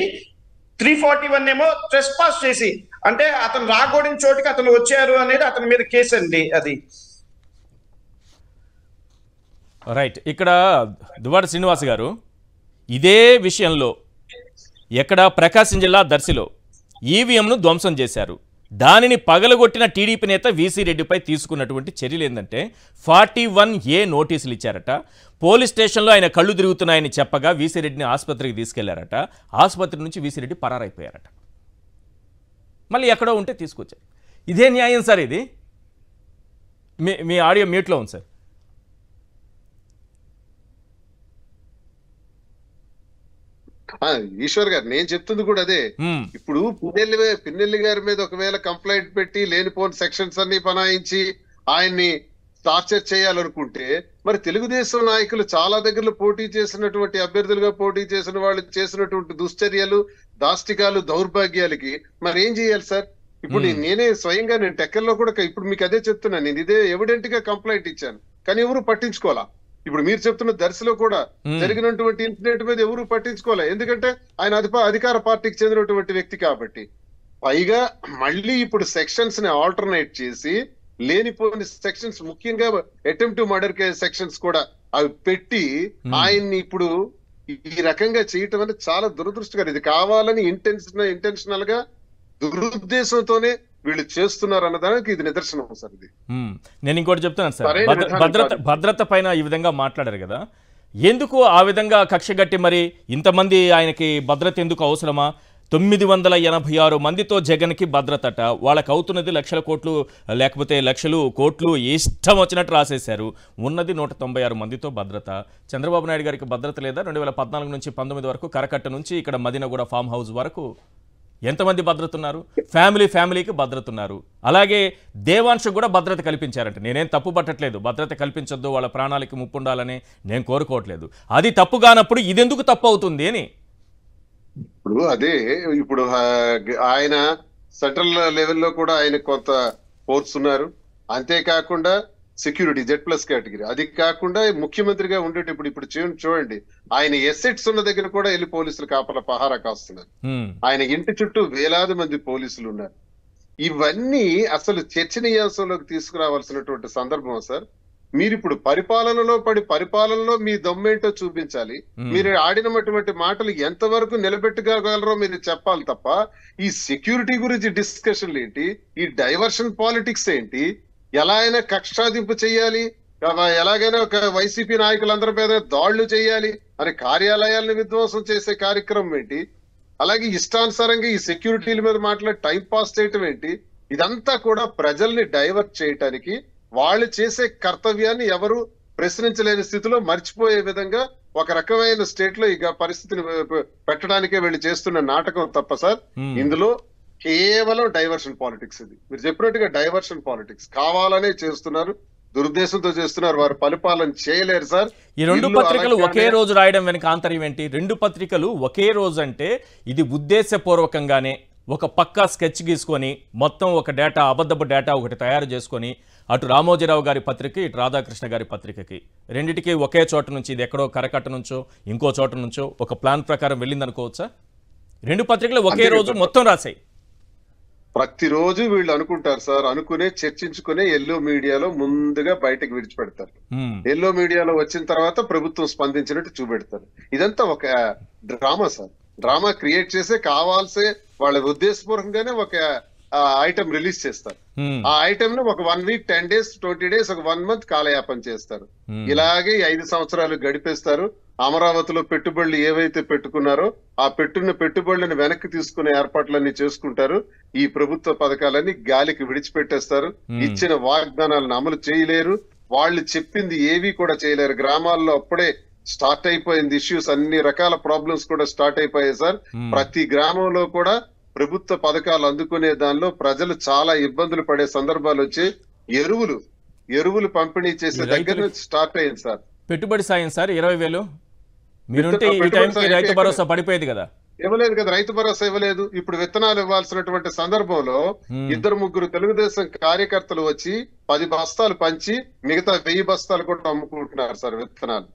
341 ఏమో ట్రెస్ పాస్ చేసి, అంటే అతను రాకూడని చోటుకి అతను వచ్చారు అనేది అతని మీద కేసు అండి. అది రైట్. ఇక్కడ దువ్వాడ శ్రీనివాస్ గారు ఇదే విషయంలో ఎక్కడ ప్రకాశం జిల్లా దర్శిలో ఈవీఎంను ధ్వంసం చేశారు. దానిని పగలగొట్టిన టీడీపీ నేత వీసీ రెడ్డిపై తీసుకున్నటువంటి చర్యలు ఏంటంటే 41A నోటీసులు ఇచ్చారట. పోలీస్ స్టేషన్లో ఆయన కళ్ళు తిరుగుతున్నాయని చెప్పగా వీసీ రెడ్డిని ఆసుపత్రికి తీసుకెళ్లారట. ఆసుపత్రి నుంచి వీసీ రెడ్డి పరారైపోయారట. మళ్ళీ ఎక్కడో ఉంటే తీసుకొచ్చారు. ఇదే న్యాయం సార్ ఇది? మీ ఆడియో మ్యూట్లో ఉంది సార్. ఈశ్వర్ గారు, నేను చెప్తుంది కూడా అదే. ఇప్పుడు పిన్నెల్లి గారి మీద ఒకవేళ కంప్లైంట్ పెట్టి లేనిపోని సెక్షన్స్ అన్ని బనాయించి ఆయన్ని టార్చర్ చేయాలనుకుంటే మరి తెలుగుదేశం నాయకులు చాలా దగ్గరలో పోటీ చేసినటువంటి అభ్యర్థులుగా పోటీ చేసిన వాళ్ళు చేసినటువంటి దుశ్చర్యలు, దాష్టికాలు, దౌర్భాగ్యాలకి మరి ఏం చేయాలి సార్? ఇప్పుడు నేనే స్వయంగా నేను టెక్కల్లో కూడా ఇప్పుడు మీకు అదే చెప్తున్నాను. నేను ఇదే ఎవిడెంట్ గా కంప్లైంట్ ఇచ్చాను, కానీ ఎవరు పట్టించుకోవాలా. ఇప్పుడు మీరు చెప్తున్న దర్శలో కూడా జరిగినటువంటి ఇన్సిడెంట్ మీద ఎవరు పట్టించుకోలే, ఎందుకంటే ఆయన అధికార పార్టీకి చెందినటువంటి వ్యక్తి కాబట్టి. పైగా మళ్ళీ ఇప్పుడు సెక్షన్స్ ని ఆల్టర్నేట్ చేసి లేనిపోని సెక్షన్స్, ముఖ్యంగా అటెంప్ట్ టు మర్డర్ సెక్షన్స్ కూడా అవి పెట్టి ఆయన్ని ఇప్పుడు ఈ రకంగా చేయటం అనేది చాలా దురదృష్టకరం. ఇది కావాలని ఇంటెన్షనల్ గా దురుద్దేశంతోనే వీళ్ళు చేస్తున్నారు అన్నదానికి ఇది నిదర్శనం సార్. ఇది నేను ఇంకోటి చెప్తున్నాను సార్, భద్రత పైన ఈ విధంగా మాట్లాడారు కదా, ఎందుకు ఆ విధంగా కక్షగట్టి మరి ఇంతమంది ఆయనకి భద్రత ఎందుకు అవసరమా? 986 మందితో జగన్కి భద్రతట, వాళ్ళకి అవుతున్నది లక్షల కోట్లు లేకపోతే లక్షలు కోట్లు ఇష్టం వచ్చినట్టు రాసేశారు. ఉన్నది 196 మందితో భద్రత. చంద్రబాబు నాయుడు గారికి భద్రత లేదా? 2014 నుంచి 19 వరకు కరకట్ట నుంచి ఇక్కడ మదీనగూడ ఫామ్ హౌస్ వరకు ఎంతమంది భద్రత ఉన్నారు? ఫ్యామిలీకి భద్రత ఉన్నారు. అలాగే దేవాంశకు కూడా భద్రత కల్పించారంట. నేనేం తప్పు పట్టట్లేదు, భద్రత కల్పించొద్దు, వాళ్ళ ప్రాణాలకి ముప్పు ఉండాలని నేను కోరుకోవట్లేదు. అది తప్పు కానప్పుడు ఇదెందుకు తప్పు అవుతుంది అని. ఇప్పుడు అదే ఇప్పుడు ఆయన సెంట్రల్ లెవెల్లో కూడా ఆయన కొంత ఫోర్స్ ఉన్నారు. అంతేకాకుండా సెక్యూరిటీ Z+ కేటగిరీ, అది కాకుండా ముఖ్యమంత్రిగా ఉండేటప్పుడు ఇప్పుడు చూడండి ఆయన ఎసెట్స్ ఉన్న దగ్గర కూడా వెళ్ళి పోలీసులు పహారా కాస్తున్నారు. ఆయన ఇంటి చుట్టూ వేలాది మంది పోలీసులు ఉన్నారు. ఇవన్నీ అసలు చర్చనీయాంశంలోకి తీసుకురావాల్సినటువంటి సందర్భం సార్. మీరు ఇప్పుడు పరిపాలనలో మీ దమ్మేంటో చూపించాలి. మీరు ఆడినటువంటి మాటలు ఎంతవరకు నిలబెట్టగలరో మీరు చెప్పాలి తప్ప ఈ సెక్యూరిటీ గురించి డిస్కషన్లు ఏంటి, ఈ డైవర్షన్ పాలిటిక్స్ ఏంటి, ఎలా అయినా కక్షాదింపు చేయాలి, ఎలాగైనా ఒక వైసీపీ నాయకులందరి మీద దాడులు చేయాలి అని కార్యాలయాలను విధ్వంసం చేసే కార్యక్రమం ఏంటి, అలాగే ఇష్టానుసారంగా ఈ సెక్యూరిటీల మీద మాట్లాడి టైం పాస్ చేయటం ఏంటి, ఇదంతా కూడా ప్రజల్ని డైవర్ట్ చేయటానికి, వాళ్ళు చేసే కర్తవ్యాన్ని ఎవరు ప్రశ్నించలేని స్థితిలో మర్చిపోయే విధంగా ఒక రకమైన స్టేట్ లో ఇక పరిస్థితిని పెట్టడానికే వీళ్ళు చేస్తున్న నాటకం తప్ప సార్ ఇందులో కేవలం డైవర్షన్ పాలిటిక్స్. ఇది మీరు చెప్పినట్టుగా డైవర్షన్ పాలిటిక్స్ కావాలనే చేస్తున్నారు, దురుద్దేశంతో చేస్తున్నారు. వారు పరిపాలన చేయలేరు సార్. ఈ 2 పత్రికలు ఒకే రోజు రాయడం వెనక ఆంతర్యం ఏంటి? 2 పత్రికలు ఒకే రోజు అంటే ఇది ఉద్దేశపూర్వకంగానే ఒక పక్కా స్కెచ్ గీసుకొని మొత్తం ఒక డేటా, అబద్ధపు డేటా ఒకటి తయారు చేసుకొని అటు రామోజీరావు గారి పత్రిక, ఇటు రాధాకృష్ణ గారి పత్రికకి రెండిటికి ఒకే చోట నుంచి, ఇది ఎక్కడో కరకట్ట నుంచో ఇంకో చోట నుంచో ఒక ప్లాన్ ప్రకారం వెళ్ళిందనుకోవచ్చా? 2 పత్రికలు ఒకే రోజు మొత్తం రాశాయి. ప్రతిరోజు వీళ్ళు అనుకుంటారు సార్, అనుకునే చర్చించుకునే ఎల్లో మీడియాలో ముందుగా బయటకు విడిచిపెడతారు. ఎల్లో మీడియాలో వచ్చిన తర్వాత ప్రభుత్వం స్పందించినట్టు చూపెడతారు. ఇదంతా ఒక డ్రామా సార్. డ్రామా క్రియేట్ చేసే కావాల్సే వాళ్ళ ఉద్దేశపూర్వకంగానే ఒక ఐటమ్ రిలీజ్ చేస్తారు. ఆ ఐటమ్ ను ఒక 1 వీక్, 10 days, 20 days, ఒక 1 month కాలయాపన చేస్తారు. ఇలాగే 5 సంవత్సరాలు గడిపేస్తారు. అమరావతిలో పెట్టుబడులు ఏవైతే పెట్టుకున్నారో ఆ పెట్టుబడులను వెనక్కి తీసుకునే ఏర్పాట్లన్నీ చేసుకుంటారు. ఈ ప్రభుత్వ పథకాలన్నీ గాలికి విడిచిపెట్టేస్తారు. ఇచ్చిన వాగ్దానాలను అమలు చేయలేరు. వాళ్ళు చెప్పింది ఏవి కూడా చేయలేరు. గ్రామాల్లో అప్పుడే స్టార్ట్ అయిపోయింది ఇష్యూస్, అన్ని రకాల ప్రాబ్లమ్స్ కూడా స్టార్ట్ అయిపోయాయి సార్. ప్రతి గ్రామంలో కూడా ప్రభుత్వ పథకాలు అందుకునే దానిలో ప్రజలు చాలా ఇబ్బందులు పడే సందర్భాలు వచ్చి ఎరువులు పంపిణీ చేసే దగ్గర నుంచి స్టార్ట్ అయింది సార్. పెట్టుబడి సాయం సార్ 20,000 మీరుంటే ఈ టైంకి రైతు భరోసా పడిపోయేది కదా. ఇవ్వలేదు కదా, రైతు భరోసా ఇవ్వలేదు. ఇప్పుడు విత్తనాలు ఇవ్వాల్సినటువంటి సందర్భంలో 2-3 తెలుగుదేశం కార్యకర్తలు వచ్చి 10 బస్తాలు పంచి మిగతా 1000 బస్తాలు కూడా అమ్ముకుంటున్నారు సార్ విత్తనాలు.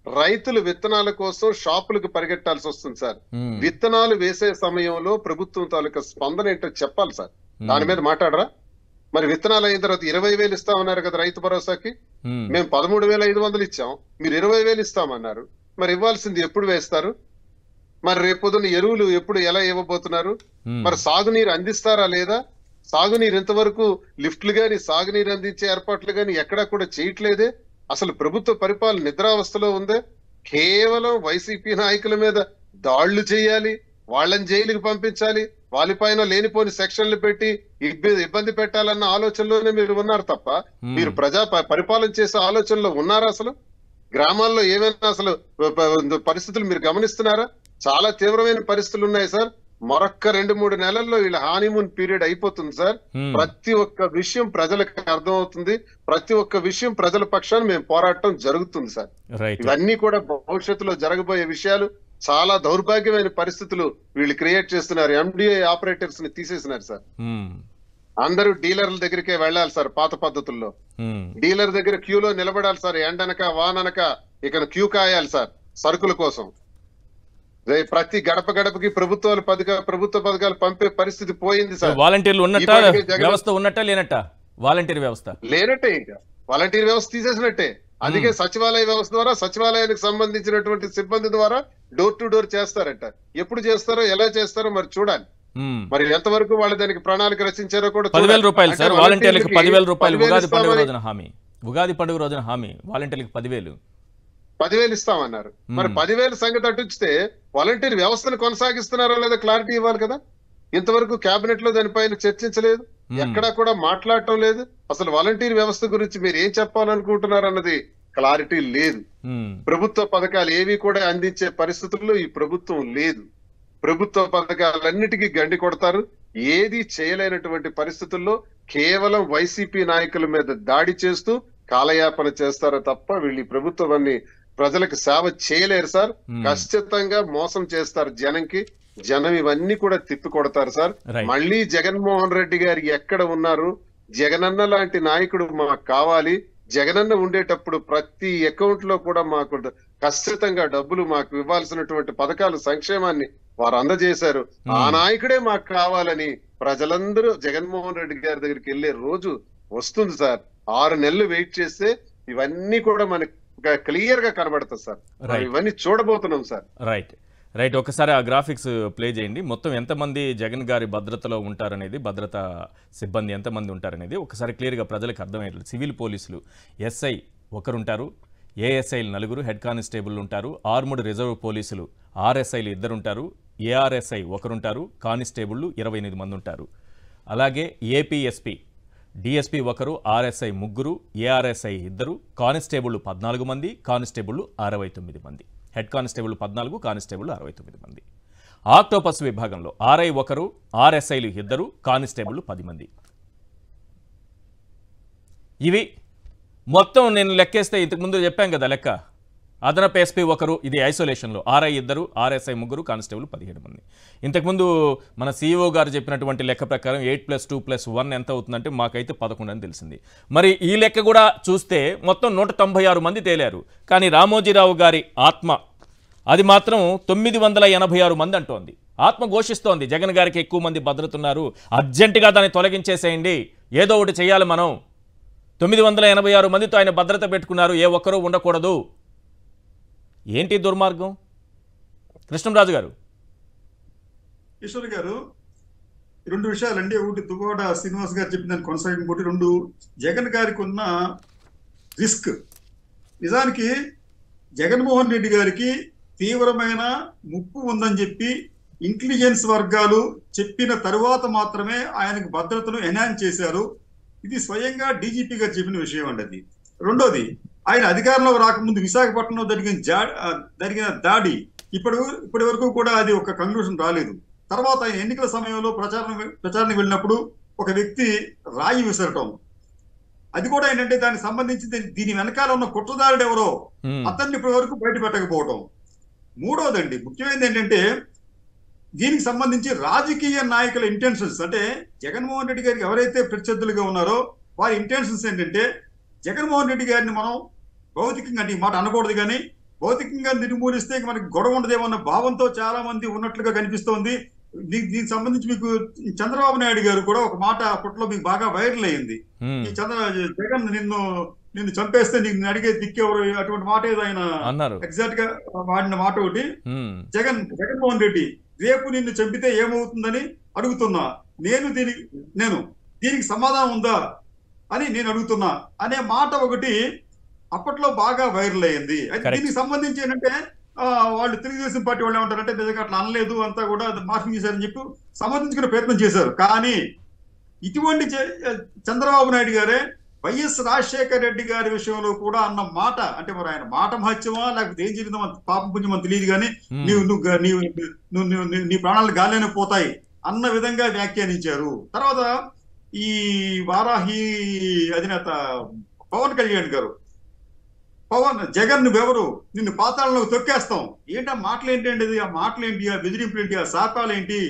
రైతులు విత్తనాల కోసం షాపులకు పరిగెట్టాల్సి వస్తుంది సార్. విత్తనాలు వేసే సమయంలో ప్రభుత్వం తాలూకా స్పందన ఏంటో చెప్పాలి సార్. దాని మీద మాట్లాడరా? మరి విత్తనాలు అయిన తర్వాత 20,000 ఇస్తామన్నారు కదా రైతు భరోసాకి. మేము 13,500 ఇచ్చాం, మీరు 20,000 ఇస్తామన్నారు. మరి ఇవ్వాల్సింది ఎప్పుడు వేస్తారు? మరి రేపొద్దున ఎరువులు ఎప్పుడు ఎలా ఇవ్వబోతున్నారు? మరి సాగునీరు అందిస్తారా లేదా? సాగునీరు ఇంతవరకు లిఫ్ట్లు గాని సాగునీరు అందించే ఏర్పాట్లు గాని ఎక్కడా కూడా చేయట్లేదే. అసలు ప్రభుత్వ పరిపాలన నిద్రావస్థలో ఉందే. కేవలం వైసీపీ నాయకుల మీద దాళ్లు చేయాలి, వాళ్ళని జైలుకి పంపించాలి, వాళ్ళపైన లేనిపోని సెక్షన్లు పెట్టి ఇబ్బంది పెట్టాలన్న ఆలోచనలోనే మీరు ఉన్నారు తప్ప మీరు పరిపాలన చేసే ఆలోచనలో ఉన్నారా? అసలు గ్రామాల్లో ఏమైనా అసలు పరిస్థితులు మీరు గమనిస్తున్నారా? చాలా తీవ్రమైన పరిస్థితులు ఉన్నాయి సార్. మరొక్క 2-3 నెలల్లో వీళ్ళ హానీమూన్ పీరియడ్ అయిపోతుంది సార్. ప్రతి ఒక్క విషయం ప్రజలకు అర్థమవుతుంది, ప్రతి ఒక్క విషయం ప్రజల పక్షాన్ని మేము పోరాటం జరుగుతుంది సార్. ఇవన్నీ కూడా భవిష్యత్తులో జరగబోయే విషయాలు. చాలా దౌర్భాగ్యమైన పరిస్థితులు వీళ్ళు క్రియేట్ చేస్తున్నారు. ఎండిఐ ఆపరేటర్స్ ని తీసేసినారు సార్. అందరూ డీలర్ల దగ్గరికే వెళ్ళాలి సార్. పాత పద్ధతుల్లో డీలర్ దగ్గర క్యూలో నిలబడాలి సార్. ఎండనక వాననక ఇక క్యూ కాయాలి సార్ సరుకుల కోసం. ప్రతి గడప గడపకి ప్రభుత్వ పథకాలు పంపే పరిస్థితి పోయింది సార్. వాలంటీర్లు ఉన్నట్ట వ్యవస్థ ఉన్నట్ట లేనట్ట? వాలంటీర్ వ్యవస్థ లేనట్టే, ఇంకా వాలంటీర్ వ్యవస్థ తీసేసినట్టే. అందుకే సచివాలయ వ్యవస్థ ద్వారా సచివాలయానికి సంబంధించినటువంటి సిబ్బంది ద్వారా డోర్ టు డోర్ చేస్తారట. ఎప్పుడు చేస్తారో ఎలా చేస్తారో మరి చూడాలి. మరి ఎంతవరకు వాళ్ళు దానికి ప్రణాళిక రచించారో కూడా. 10,000 రూపాయలు సార్ వాలంటీర్లకు. 10,000 రూపాయలు ఉగాది పండుగ రోజున హామీ. ఉగాది పండుగ రోజున హామీ వాలంటీర్లకు 10,000 ఇస్తామన్నారు. మరి 10,000 సంగతి అటుంచితే వాలంటీర్ వ్యవస్థను కొనసాగిస్తున్నారో లేదా క్లారిటీ ఇవ్వాలి కదా. ఇంతవరకు కేబినెట్ లో దానిపైన చర్చించలేదు, ఎక్కడా కూడా మాట్లాడటం లేదు. అసలు వాలంటీర్ వ్యవస్థ గురించి మీరు ఏం చెప్పాలనుకుంటున్నారు అన్నది క్లారిటీ లేదు. ప్రభుత్వ పథకాలు ఏవి కూడా అందించే పరిస్థితుల్లో ఈ ప్రభుత్వం లేదు. ప్రభుత్వ పథకాలన్నిటికీ గండి కొడతారు. ఏది చేయలేనటువంటి పరిస్థితుల్లో కేవలం వైసీపీ నాయకుల మీద దాడి చేస్తూ కాలయాపన చేస్తారో తప్ప వీళ్ళు ఈ ప్రభుత్వాన్ని ప్రజలకు సేవ చేయలేరు సార్. ఖచ్చితంగా మోసం చేస్తారు జనంకి. జనం ఇవన్నీ కూడా తిప్పి కొడతారు సార్. మళ్ళీ జగన్మోహన్ రెడ్డి గారు ఎక్కడ ఉన్నారు? జగనన్న లాంటి నాయకుడు మాకు కావాలి. జగనన్న ఉండేటప్పుడు ప్రతి అకౌంట్ లో కూడా మాకు ఖచ్చితంగా డబ్బులు మాకు ఇవ్వాల్సినటువంటి పథకాలు సంక్షేమాన్ని వారు అందజేశారు. ఆ నాయకుడే మాకు కావాలని ప్రజలందరూ జగన్మోహన్ రెడ్డి గారి దగ్గరికి వెళ్లే రోజు వస్తుంది సార్. 6 నెలలు వెయిట్ చేస్తే ఇవన్నీ కూడా మనకి క్లియర్ గా కనబడుతుంది సార్. ఇవన్నీ చూడబోతున్నాం సార్. రైట్ ఒకసారి ఆ గ్రాఫిక్స్ ప్లే చేయండి. మొత్తం ఎంతమంది జగన్ గారి భద్రతలో ఉంటారనేది, భద్రతా సిబ్బంది ఎంతమంది ఉంటారనేది ఒకసారి క్లియర్గా ప్రజలకు అర్థమయ్యేది. సివిల్ పోలీసులు ఎస్ఐ ఒకరుంటారు, ఏఎస్ఐలు 4, హెడ్ కానిస్టేబుల్ ఉంటారు, ఆర్ముడ్ రిజర్వ్ పోలీసులు ఆర్ఎస్ఐలు 2 ఉంటారు, ఏఆర్ఎస్ఐ ఒకరుంటారు, కానిస్టేబుళ్ళు 28 మంది ఉంటారు. అలాగే ఏపీఎస్పీ డిఎస్పీ 1, ఆర్ఎస్ఐ 3, ఏఆర్ఎస్ఐ 2, కానిస్టేబుళ్ళు 14 మంది, కానిస్టేబుళ్ళు 69 మంది. హెడ్ కానిస్టేబుల్ 14, కానిస్టేబుల్ 69 మంది. ఆక్టోపస్ విభాగంలో ఆర్ఐ 1, ఆర్ఎస్ఐలు 2, కానిస్టేబుల్ 10 మంది. ఇవి మొత్తం నేను లెక్కేస్తే ఇంతకుముందు చెప్పాం కదా లెక్క. అదనపు ఎస్పీ 1, ఇది ఐసోలేషన్లో, ఆర్ఐ 2, ఆర్ఎస్ఐ 3, కానిస్టేబుల్ 17 మంది. ఇంతకుముందు మన సీఈఓ గారు చెప్పినటువంటి లెక్క ప్రకారం 8+2+1 ఎంత అవుతుందంటే మాకైతే 11 అని తెలిసింది. మరి ఈ లెక్క కూడా చూస్తే మొత్తం 196 మంది తేలారు. కానీ రామోజీరావు గారి ఆత్మ అది మాత్రం 986 మంది అంటోంది. ఆత్మ ఘోషిస్తోంది జగన్ గారికి ఎక్కువ మంది భద్రతున్నారు, అర్జెంటుగా దాన్ని తొలగించేసేయండి, ఏదో ఒకటి చేయాలి మనం. 986 మందితో ఆయన భద్రత పెట్టుకున్నారు, ఏ ఒక్కరూ ఉండకూడదు. ఏంటి దుర్మార్గం? కృష్ణంరాజు గారు. ఈశ్వర్ గారు 2 విషయాలండి. ఒకటి దువ్వాడ శ్రీనివాస్ గారు చెప్పిన దాన్ని కొనసాగింపుటి, 2 జగన్ గారికి ఉన్న రిస్క్. నిజానికి జగన్మోహన్ రెడ్డి గారికి తీవ్రమైన ముప్పు ఉందని చెప్పి ఇంటెలిజెన్స్ వర్గాలు చెప్పిన తరువాత మాత్రమే ఆయనకు భద్రతను ఎన్హాన్స్ చేశారు. ఇది స్వయంగా డీజీపీ గారు చెప్పిన విషయం అండి. అది రెండోది, ఆయన అధికారంలో రాకముందు విశాఖపట్నంలో జరిగిన దాడి ఇప్పటి వరకు కూడా అది ఒక కంక్లూషన్ రాలేదు. తర్వాత ఆయన ఎన్నికల సమయంలో ప్రచారానికి వెళ్ళినప్పుడు ఒక వ్యక్తి రాయి విసరటం, అది కూడా ఏంటంటే దానికి సంబంధించి దీని వెనకాల ఉన్న కుట్రదారుడు ఎవరో అతన్ని ఇప్పటి వరకు బయట పెట్టకపోవడం. మూడోదండి, ముఖ్యమైనది ఏంటంటే దీనికి సంబంధించి రాజకీయ నాయకుల ఇంటెన్షన్స్, అంటే జగన్మోహన్ రెడ్డి గారికి ఎవరైతే ప్రత్యర్థులుగా ఉన్నారో వారి ఇంటెన్షన్స్ ఏంటంటే జగన్మోహన్ రెడ్డి గారిని మనం భౌతికంగా, అంటే ఈ మాట అనకూడదు కానీ భౌతికంగా నిర్మూలిస్తే మనకి గొడవ ఉండదేమన్న భావంతో చాలా మంది ఉన్నట్లుగా కనిపిస్తోంది. దీనికి సంబంధించి మీకు చంద్రబాబు నాయుడు గారు కూడా ఒక మాట అప్పట్లో మీకు బాగా వైరల్ అయింది. ఈ జగన్ నిన్ను చంపేస్తే నీకు అడిగే దిక్కెవరు, అటువంటి మాట ఏదో ఆయన ఎగ్జాక్ట్ గా వాడిన మాట ఒకటి. జగన్మోహన్ రెడ్డి రేపు నిన్ను చంపితే ఏమవుతుందని అడుగుతున్నా, నేను దీనికి సమాధానం ఉందా అని నేను అడుగుతున్నా అనే మాట ఒకటి అప్పట్లో బాగా వైరల్ అయ్యింది. అయితే దీనికి సంబంధించి ఏంటంటే వాళ్ళు తెలుగుదేశం పార్టీ వాళ్ళు ఏమంటారంటే నిజంగా అట్లా అనలేదు, అంతా కూడా మార్పింగ్ చేశారని చెప్పి సమర్థించుకునే ప్రయత్నం చేశారు. కానీ ఇటువంటి చంద్రబాబు నాయుడు గారే వైఎస్ రాజశేఖర రెడ్డి గారి విషయంలో కూడా అన్న మాట, అంటే మరి ఆయన మాట మహత్యమా లేకపోతే ఏం జరిగిందో పాపం పుణ్యం అని తెలియదు కానీ నీ ప్రాణాలు గాలిలోనే పోతాయి అన్న విధంగా వ్యాఖ్యానించారు. తర్వాత ఈ వారాహి అధినేత పవన్ కళ్యాణ్ గారు, జగన్ నువ్వెవరు, నిన్ను పాతాళంలో తొక్కేస్తాం, ఏంటి ఆ మాటలు ఏంటండి, ఆ మాటలు ఏంటి, ఆ బెదిరింపులు ఏంటి, ఆ శాపాలు ఏంటి,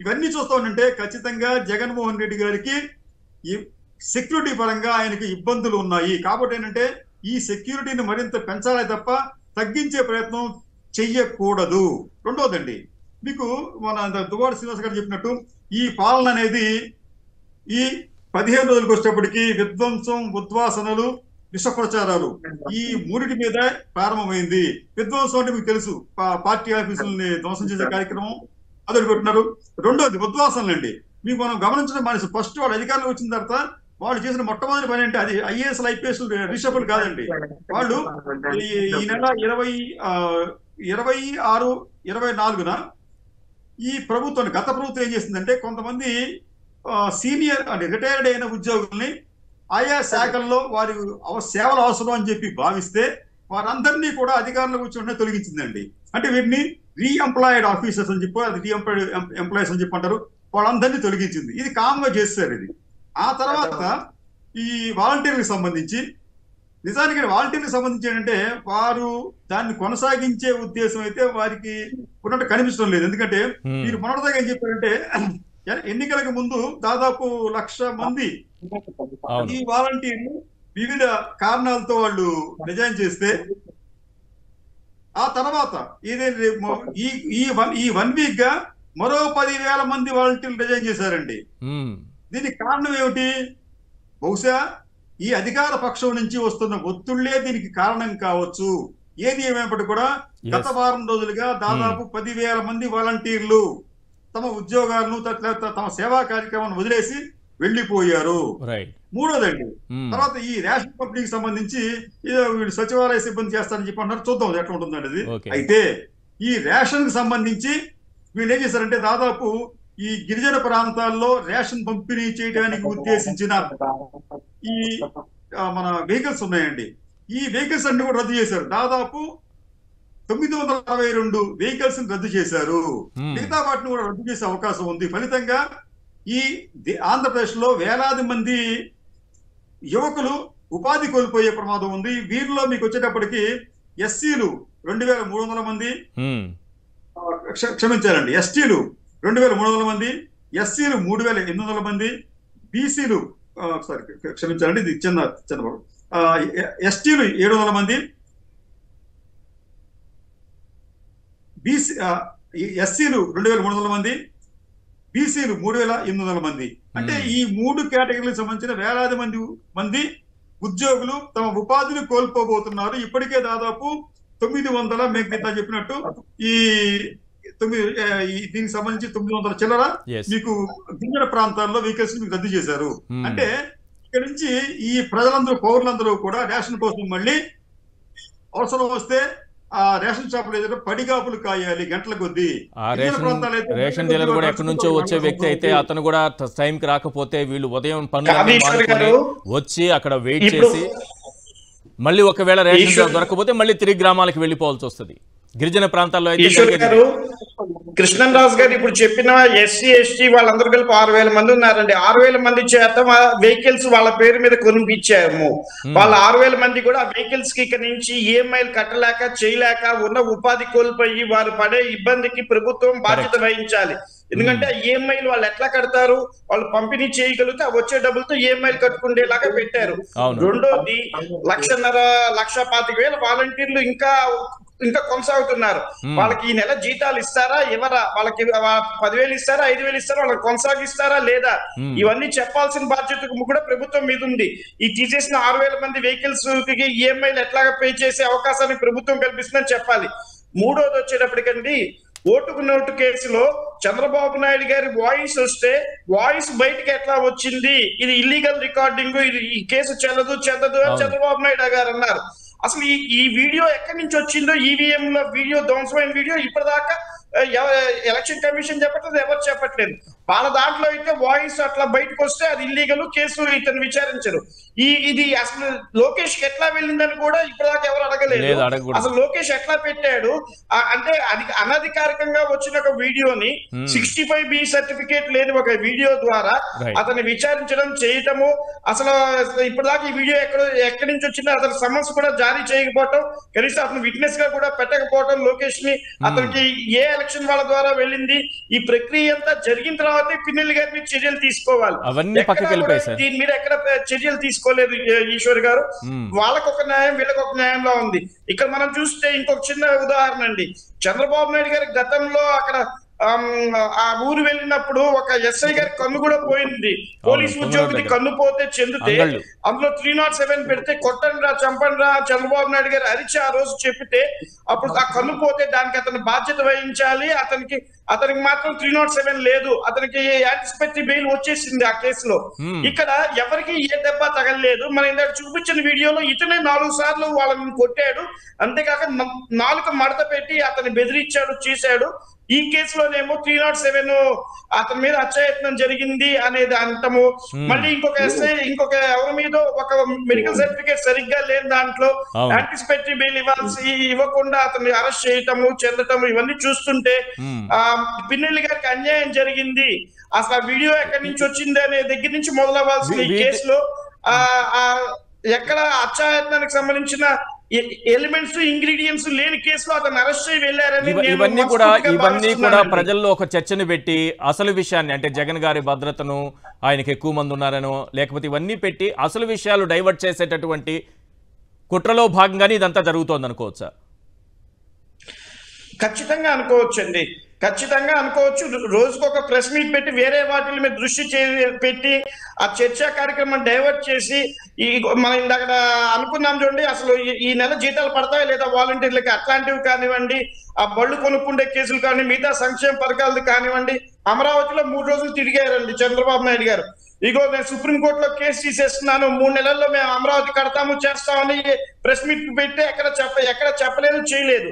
ఇవన్నీ చూస్తా ఉంటే ఖచ్చితంగా జగన్మోహన్ రెడ్డి గారికి ఈ సెక్యూరిటీ పరంగా ఆయనకి ఇబ్బందులు ఉన్నాయి. కాబట్టి ఏంటంటే ఈ సెక్యూరిటీని మరింత పెంచాలే తప్ప తగ్గించే ప్రయత్నం చెయ్యకూడదు. రెండోదండి, మీకు మన దువ్వాడ శ్రీనివాస్ గారు చెప్పినట్టు ఈ పాలన అనేది ఈ 15 రోజులకు వచ్చేటప్పటికి విధ్వంసం, ఉద్వాసనలు, విష ప్రచారాలు ఈ మూడిటి మీద ప్రారంభమైంది. విధ్వంసం అంటే మీకు తెలుసు, పార్టీ ఆఫీసులని ధ్వంసం చేసే కార్యక్రమం అదొకటి పెట్టినారు. రెండోది ఉద్వాసనలండి. మీకు మనం గమనించడం మనసు ఫస్ట్ వాళ్ళు అధికారంలో వచ్చిన తర్వాత వాళ్ళు చేసిన మొట్టమొదటి పని అంటే అది ఐఏఎస్ ఐపీఎస్ రిషఫుల్ కాదండి. వాళ్ళు ఈ నెల 26-24 ఈ ప్రభుత్వం, గత ప్రభుత్వం ఏం చేసిందంటే కొంతమంది సీనియర్ అంటే రిటైర్డ్ అయిన ఉద్యోగుల్ని ఆయా శాఖల్లో వారి సేవలు అవసరం అని చెప్పి భావిస్తే వారందరినీ కూడా అధికారంలో కూర్చొని తొలగించిందండి. అంటే వీటిని రీఎంప్లాయిడ్ ఆఫీసర్స్ అని చెప్పి, అది రీఎంప్లాయిడ్ ఎంప్లాయీస్ అని చెప్పి అంటారు, వాళ్ళందరినీ తొలగించింది. ఇది కామ్గా చేస్తారు ఇది. ఆ తర్వాత ఈ వాలంటీర్లకు సంబంధించి, నిజానికి వాలంటీర్లకు సంబంధించి ఏంటంటే వారు దాన్ని కొనసాగించే ఉద్దేశం అయితే వారికి ఉన్నట్టు కనిపించడం లేదు. ఎందుకంటే మీరు మొన్నటిదాకా ఏం చెప్పారంటే ఎన్నికలకు ముందు దాదాపు 1,00,000 మంది ఈ వాలంటీర్లు వివిధ కారణాలతో వాళ్ళు రిజైన్ చేస్తే ఆ తర్వాత ఏదైతే ఈ 1 వీక్ గా మరో 10,000 మంది వాలంటీర్లు రిజైన్ చేశారండి. దీనికి కారణం ఏమిటి? బహుశా ఈ అధికార పక్షం నుంచి వస్తున్న ఒత్తిళ్లే దీనికి కారణం కావచ్చు. ఏది ఏమైనప్పటికీ కూడా గత వారం రోజులుగా దాదాపు 10,000 మంది వాలంటీర్లు తమ ఉద్యోగాలను తమ సేవా కార్యక్రమాన్ని వదిలేసి వెళ్లిపోయారు. మూడోదండి, తర్వాత ఈ రేషన్ పంపిణీకి సంబంధించి వీళ్ళు సచివాలయ సిబ్బంది చేస్తారని చెప్పి అంటారు. చూద్దాం ఎట్లా ఉంటుందండి అది. అయితే ఈ రేషన్ కి సంబంధించి వీళ్ళు ఏం చేశారంటే దాదాపు ఈ గిరిజన ప్రాంతాల్లో రేషన్ పంపిణీ చేయడానికి ఉద్దేశించిన ఈ మన వెహికల్స్ ఉన్నాయండి. ఈ వెహికల్స్ అన్ని కూడా రద్దు చేశారు. దాదాపు 962 వెహికల్స్ రద్దు చేశారు. మిగతా వాటిని కూడా రద్దు చేసే అవకాశం ఉంది. ఫలితంగా ఈ ఆంధ్రప్రదేశ్ లో వేలాది మంది యువకులు ఉపాధి కోల్పోయే ప్రమాదం ఉంది. వీరిలో మీకు వచ్చేటప్పటికి ఎస్సీలు 2,300 మంది, క్షమించారండి, ఎస్టీలు 2,300 మంది, ఎస్సీలు 3,800 మంది, బీసీలు క్షమించారండి ఇది చిన్న ఎస్టీలు 700 మంది, ఎస్సీలు 2,300 మంది, బీసీలు 3,800 మంది. అంటే ఈ 3 కేటగిరీలకు సంబంధించిన వేలాది మంది ఉద్యోగులు తమ ఉపాధిని కోల్పోబోతున్నారు. ఇప్పటికే దాదాపు 900 మిగతా చెప్పినట్టు ఈ దీనికి సంబంధించి 900 చిల్లర మీకు గిరిజన ప్రాంతాల్లో వెహికల్స్ మీకు రద్దు చేశారు. అంటే ఇక్కడ నుంచి ఈ ప్రజలందరూ, పౌరులందరూ కూడా రేషన్ కోసం మళ్ళీ అవసరం వస్తే ఆ రేషన్ షాపులు ఏదైనా పడిగాపులు కాయాలి గంటల కొద్దీ. రేషన్ డీలర్ కూడా ఎక్కడి నుంచో వచ్చే వ్యక్తి అయితే అతను కూడా టైంకి రాకపోతే వీళ్ళు ఉదయం పనులు వచ్చి అక్కడ వెయిట్ చేసి మళ్ళీ ఒకవేళ రేషన్ దొరకపోతే మళ్ళీ తిరిగి గ్రామాలకు వెళ్ళిపోవాల్సి వస్తుంది. గిరిజన ప్రాంతాల్లో అయితే కృష్ణరాజు గారు ఇప్పుడు చెప్పిన ఎస్సీ ఎస్టీ వాళ్ళందరూ కలిపి 6,000 మంది ఉన్నారండి. 6,000 మంది చేత వెహికల్స్ వాళ్ళ పేరు మీద కొనిపించాము. వాళ్ళ 6,000 మంది కూడా వెహికల్స్ కి ఇక్కడ నుంచి ఈఎంఐలు కట్టలేక చేయలేక ఉన్న ఉపాధి కోల్పోయి వారు పడే ఇబ్బందికి ప్రభుత్వం బాధ్యత వహించాలి. ఎందుకంటే ఈఎంఐలు వాళ్ళు ఎట్లా కడతారు? వాళ్ళు పంపిణీ చేయగలిగితే వచ్చే డబ్బులతో ఈఎంఐలు కట్టుకునేలాగా పెట్టారు. రెండోది 1,25,000 వాలంటీర్లు ఇంకా కొనసాగుతున్నారు. వాళ్ళకి ఈ నెల జీతాలు ఇస్తారా ఇవ్వరా? వాళ్ళకి 10,000 ఇస్తారా, 5,000 ఇస్తారా, వాళ్ళకి కొనసాగిస్తారా లేదా? ఇవన్నీ చెప్పాల్సిన బాధ్యత కూడా ప్రభుత్వం మీద ఉంది. ఈ తీసేసిన 6,000 మంది వెహికల్స్ కి ఈఎంఐలు ఎట్లాగా పే చేసే అవకాశాన్ని ప్రభుత్వం కల్పిస్తుందని చెప్పాలి. మూడోది వచ్చేటప్పటికండి, ఓటుకు నోటు కేసులో చంద్రబాబు నాయుడు గారి వాయిస్ వస్తే వాయిస్ బయటకి ఎట్లా వచ్చింది? ఇది ఇల్లీగల్ రికార్డింగ్, ఇది ఈ కేసు చెల్లదు అని చంద్రబాబు నాయుడు గారు అన్నారు. అసలు ఈ వీడియో ఎక్కడి నుంచి వచ్చిందో, ఈవీఎం లో వీడియో ధ్వంసమైన వీడియో ఇప్పటిదాకా ఎలక్షన్ కమిషన్ చెప్పట్లేదు, ఎవరు చెప్పట్లేదు. వాళ్ళ దాంట్లో అయితే వాయిస్ అట్లా బయటకు వస్తే అది ఇల్లీగల్, కేసు ఇతను విచారించరు. ఇది అసలు లోకేష్ ఎట్లా వెళ్ళిందని కూడా ఇప్పటిదాకా ఎవరు అడగలేదు. అసలు లోకేష్ ఎట్లా పెట్టాడు అంటే అది అనధికారికంగా వచ్చిన ఒక వీడియోని 65B సర్టిఫికేట్ లేని ఒక వీడియో ద్వారా అతన్ని విచారించడం, చేయటము, అసలు ఇప్పటిదాకా ఈ వీడియో ఎక్కడి నుంచి వచ్చిందో అతని సమన్స్ కూడా జారీ చేయకపోవటం, కనీసం అతను విట్నెస్ గా కూడా పెట్టకపోవటం, లోకేష్ ని అతనికి ఏ ఎలక్షన్ వాళ్ళ ద్వారా వెళ్ళింది, ఈ ప్రక్రియ అంతా జరిగిన తర్వాత పిన్నెల్లి గారి మీద చర్యలు తీసుకోవాలి. దీని మీద ఎక్కడ చర్యలు తీసుకోలేదు ఈశ్వర్ గారు. వాళ్ళకు ఒక న్యాయం, వీళ్ళకి ఒక న్యాయంలో ఉంది. ఇక్కడ మనం చూస్తే ఇంకొక చిన్న ఉదాహరణ అండి. చంద్రబాబు నాయుడు గారి గతంలో అక్కడ ఆ ఊరు వెళ్ళినప్పుడు ఒక ఎస్ఐ గారి కన్ను కూడా పోయింది. పోలీసు ఉద్యోగికి కన్ను పోతే చెందితే అందులో 307 పెడితే కొట్టండి రా, చంపండి రా చంద్రబాబు నాయుడు గారు అరిచి ఆ రోజు చెప్పితే అప్పుడు ఆ కన్ను పోతే దానికి అతను బాధ్యత వహించాలి. అతనికి మాత్రం 307 లేదు, అతనికి యాంటిసిపేటరీ బెయిల్ వచ్చేసింది ఆ కేసులో. ఇక్కడ ఎవరికి ఏ దెబ్బ తగలలేదు. మన ఇందాక చూపించిన వీడియోలో ఇతనే 4 సార్లు వాళ్ళని కొట్టాడు, అంతేకాక 4 మడత పెట్టి అతన్ని బెదిరించాడు, చేశాడు. ఈ కేసులోనేమో 307 అతని మీద హత్యాయత్నం జరిగింది అనేది అంటము. మళ్ళీ ఇంకొక ఎవరి మీద ఒక మెడికల్ సర్టిఫికేట్ సరిగ్గా లేని దాంట్లో యాంటిసిపేటరీ బెయిల్ ఇవ్వకుండా అతన్ని అరెస్ట్ చేయటము, చెందటము, ఇవన్నీ చూస్తుంటే పిన్నెల్లి గారికి అన్యాయం జరిగింది. అసలు ఆ వీడియో ఎక్కడి నుంచి వచ్చింది అనే దగ్గర నుంచి మొదలవ్వాల్సింది. ఈ కేసులో ఎక్కడ హత్యాయత్నానికి సంబంధించిన ఎలిమెంట్స్, ఇంగ్రీడియంట్స్ లేని కేసులో అతను అరెస్ట్ చేసి వెళ్ళారని ఇవన్నీ కూడా ప్రజల్లో ఒక చర్చను పెట్టి అసలు విషయాన్ని, అంటే జగన్ గారి భద్రతను, ఆయనకి ఎక్కువ మంది ఉన్నారనో లేకపోతే ఇవన్నీ పెట్టి అసలు విషయాలు డైవర్ట్ చేసేటటువంటి కుట్రలో భాగంగానే ఇదంతా జరుగుతోంది అనుకోవచ్చా? ఖచ్చితంగా అనుకోవచ్చండి, ఖచ్చితంగా అనుకోవచ్చు. రోజుకు ఒక ప్రెస్ మీట్ పెట్టి వేరే వాటి మీద దృష్టి పెట్టి ఆ చర్చా కార్యక్రమం డైవర్ట్ చేసి మనం ఇందాక అనుకున్నాం చూడండి, అసలు ఈ నెల జీతాలు పడతాయి లేదా వాలంటీర్లకి, అట్లాంటివి కానివ్వండి, ఆ బళ్ళు కొనుక్కుండే కేసులు కానీ, మిగతా సంక్షేమ పథకాలు కానివ్వండి. అమరావతిలో 3 రోజులు తిరిగారండి చంద్రబాబు నాయుడు గారు. ఇగో నేను సుప్రీంకోర్టులో కేసు తీసేస్తున్నాను, 3 నెలల్లో మేము అమరావతి కడతాము, చేస్తామని ప్రెస్ మీట్ పెట్టి ఎక్కడ చెప్పలేదు, చేయలేదు.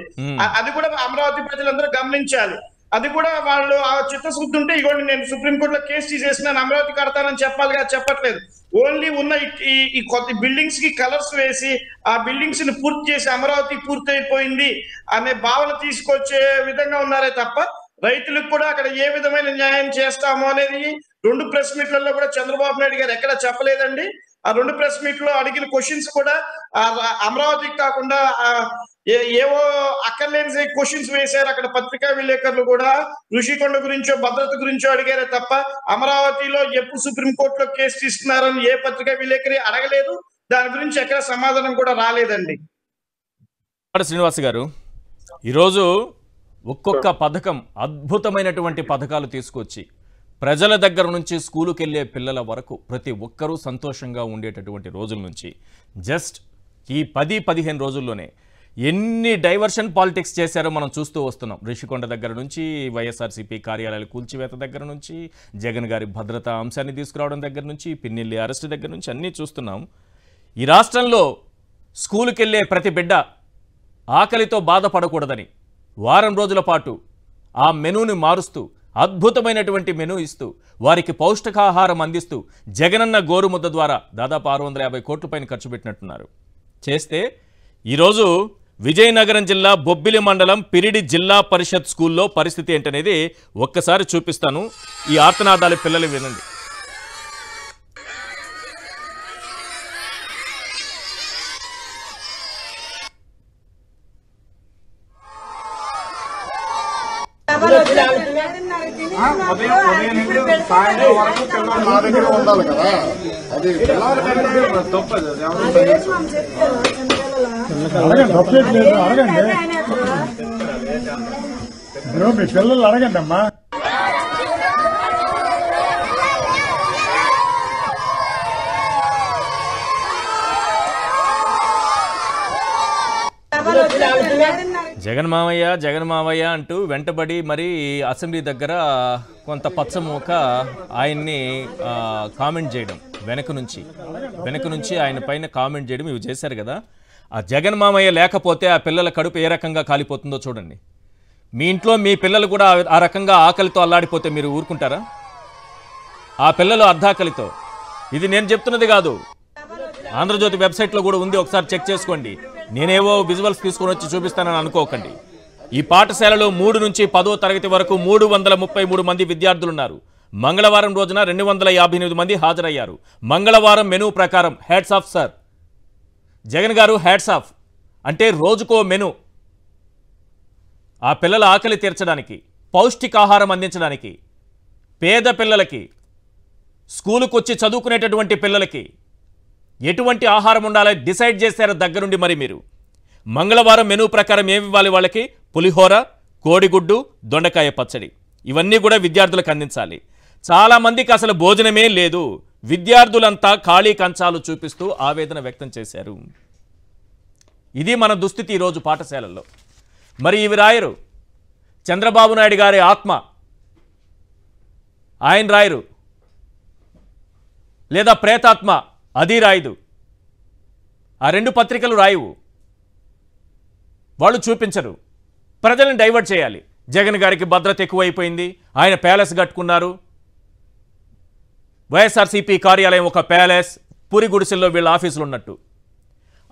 అది కూడా అమరావతి ప్రజలందరూ గమనించాలి. అది కూడా వాళ్ళు ఆ చిత్తశుద్ధి ఉంటే ఇగోండి నేను సుప్రీంకోర్టులో కేసు తీసేసినాను, అమరావతి కడతానని చెప్పాలిగా, చెప్పట్లేదు. ఓన్లీ ఉన్న ఈ కొత్త బిల్డింగ్స్ కి కలర్స్ వేసి ఆ బిల్డింగ్స్ ని పూర్తి చేసి అమరావతి పూర్తయిపోయింది అనే భావన తీసుకొచ్చే విధంగా ఉన్నారే తప్ప రైతులకు కూడా అక్కడ ఏ విధమైన న్యాయం చేస్తాము అనేది 2 ప్రెస్ మీట్లలో కూడా చంద్రబాబు నాయుడు గారు ఎక్కడ చెప్పలేదండి. ఆ 2 ప్రెస్ మీట్ లో అడిగిన క్వశ్చన్స్ కూడా అమరావతికి కాకుండా ఏవో అక్కర్లేని క్వశ్చన్స్ వేశారు. అక్కడ పత్రికా విలేకరులు కూడా ఋషికొండ గురించో భద్రత గురించో అడిగారే తప్ప అమరావతిలో ఎప్పుడు సుప్రీంకోర్టులో కేసు తీసుకున్నారని ఏ పత్రికా విలేకరి అడగలేదు. దాని గురించి ఎక్కడ సమాధానం కూడా రాలేదండి. శ్రీనివాస్ గారు, ఈరోజు ఒక్కొక్క పథకం, అద్భుతమైనటువంటి పథకాలు తీసుకొచ్చి ప్రజల దగ్గర నుంచి స్కూలుకి వెళ్ళే పిల్లల వరకు ప్రతి ఒక్కరూ సంతోషంగా ఉండేటటువంటి రోజుల నుంచి జస్ట్ ఈ 10-15 రోజుల్లోనే ఎన్ని డైవర్షన్ పాలిటిక్స్ చేశారో మనం చూస్తూ వస్తున్నాం. ఋషికొండ దగ్గర నుంచి, వైఎస్ఆర్సీపీ కార్యాలయాల కూల్చివేత దగ్గర నుంచి, జగన్ గారి భద్రతా అంశాన్ని తీసుకురావడం దగ్గర నుంచి, పిన్నెల్లి అరెస్ట్ దగ్గర నుంచి అన్నీ చూస్తున్నాం. ఈ రాష్ట్రంలో స్కూలుకి వెళ్ళే ప్రతి బిడ్డ ఆకలితో బాధపడకూడదని వారం రోజుల పాటు ఆ మెనూని మారుస్తూ అద్భుతమైనటువంటి మెనూ ఇస్తూ వారికి పౌష్టికాహారం అందిస్తూ జగనన్న గోరుముద్ద ద్వారా దాదాపు 650 కోట్ల పైన ఖర్చు పెట్టినట్టున్నారు. చేస్తే ఈరోజు విజయనగరం జిల్లా బొబ్బిలి మండలం పిరిడి జిల్లా పరిషత్ స్కూల్లో పరిస్థితి ఏంటనేది ఒక్కసారి చూపిస్తాను. ఈ ఆర్తనాదాలు పిల్లలు వినండి. సాయంత్రం వరకు పిల్లలు నా దగ్గర ఉండాలి కదా, అది అడగండి. మీ పిల్లలు అడగండి అమ్మా. జగన్ మావయ్య అంటూ వెంటబడి మరి అసెంబ్లీ దగ్గర కొంత పచ్చమూక ఆయన్ని కామెంట్ చేయడం, వెనక నుంచి ఆయన పైన కామెంట్ చేయడం ఇవి చేశారు కదా. ఆ జగన్ మామయ్య లేకపోతే ఆ పిల్లల కడుపు ఏ రకంగా కాలిపోతుందో చూడండి. మీ ఇంట్లో మీ పిల్లలు కూడా ఆ రకంగా ఆకలితో అల్లాడిపోతే మీరు ఊరుకుంటారా? ఆ పిల్లలు అర్ధాకలితో, ఇది నేను చెప్తున్నది కాదు, ఆంధ్రజ్యోతి వెబ్సైట్లో కూడా ఉంది, ఒకసారి చెక్ చేసుకోండి. నేనేవో విజువల్స్ తీసుకొని వచ్చి చూపిస్తానని అనుకోకండి. ఈ పాఠశాలలో 3 నుంచి 10వ తరగతి వరకు 333 మంది విద్యార్థులున్నారు. మంగళవారం రోజున 258 మంది హాజరయ్యారు. మంగళవారం మెనూ ప్రకారం హ్యాట్స్ ఆఫ్ సార్ జగన్ గారు, హ్యాట్స్ ఆఫ్. అంటే రోజుకో మెనూ. ఆ పిల్లల ఆకలి తీర్చడానికి, పౌష్టికాహారం అందించడానికి, పేద పిల్లలకి, స్కూలుకు వచ్చి చదువుకునేటటువంటి పిల్లలకి ఎటువంటి ఆహారం ఉండాలని డిసైడ్ చేశారో దగ్గరుండి. మరి మీరు మంగళవారం మెనూ ప్రకారం ఏమి ఇవ్వాలి వాళ్ళకి? పులిహోర, కోడిగుడ్డు, దొండకాయ పచ్చడి, ఇవన్నీ కూడా విద్యార్థులకు అందించాలి. చాలామందికి అసలు భోజనమే లేదు. విద్యార్థులంతా ఖాళీ కంచాలు చూపిస్తూ ఆవేదన వ్యక్తం చేశారు. ఇది మన దుస్థితి ఈరోజు పాఠశాలల్లో. మరి ఇవి రాయరు. చంద్రబాబు నాయుడు గారి ఆత్మ ఆయన రాయరు, లేదా ప్రేతాత్మ అది రాయదు. ఆ 2 పత్రికలు రాయవు, వాళ్ళు చూపించరు. ప్రజలను డైవర్ట్ చేయాలి. జగన్ గారికి భద్రత ఎక్కువైపోయింది, ఆయన ప్యాలెస్ కట్టుకున్నారు. వైఎస్ఆర్సీపీ కార్యాలయం ఒక ప్యాలెస్, పూరి గుడిసెల్లో వీళ్ళ ఆఫీసులు ఉన్నట్టు.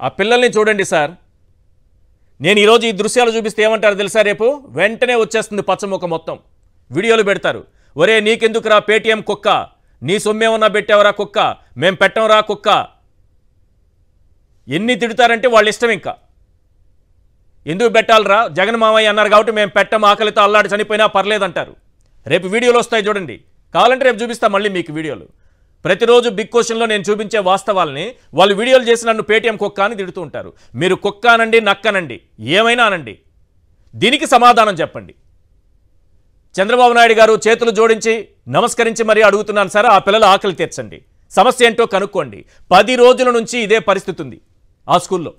ఆ పిల్లల్ని చూడండి సార్. నేను ఈరోజు ఈ దృశ్యాలు చూపిస్తే ఏమంటారు తెలుసా? రేపు వెంటనే వచ్చేస్తుంది పచ్చముఖ మొత్తం, వీడియోలు పెడతారు. ఒరే నీకెందుకురా పేటీఎం కుక్క, నీ సొమ్మేమన్నా పెట్టావరా కుక్క, మేం పెట్టంరా కుక్క. ఎన్ని తిడతారంటే వాళ్ళ ఇష్టం. ఇంకా ఎందుకు పెట్టాలరా, జగన్ మామయ్య అన్నారు కాబట్టి మేము పెట్టం, ఆకలితో అల్లాడి చనిపోయినా పర్లేదంటారు. రేపు వీడియోలు వస్తాయి చూడండి, కావాలంటే రేపు చూపిస్తా మళ్ళీ మీకు వీడియోలు. ప్రతిరోజు బిగ్ క్వశ్చన్లో నేను చూపించే వాస్తవాల్ని వాళ్ళు వీడియోలు చేసి నన్ను పేటీఎం కుక్క అని తిడుతూ ఉంటారు. మీరు కుక్క అనండి, నక్కనండి, ఏమైనా అనండి, దీనికి సమాధానం చెప్పండి. చంద్రబాబు నాయుడు గారు చేతులు జోడించి నమస్కరించి మరీ అడుగుతున్నాను సార్, ఆ పిల్లల ఆకలి తీర్చండి, సమస్య ఏంటో కనుక్కోండి. 10 రోజుల నుంచి ఇదే పరిస్థితి ఉంది ఆ స్కూల్లో.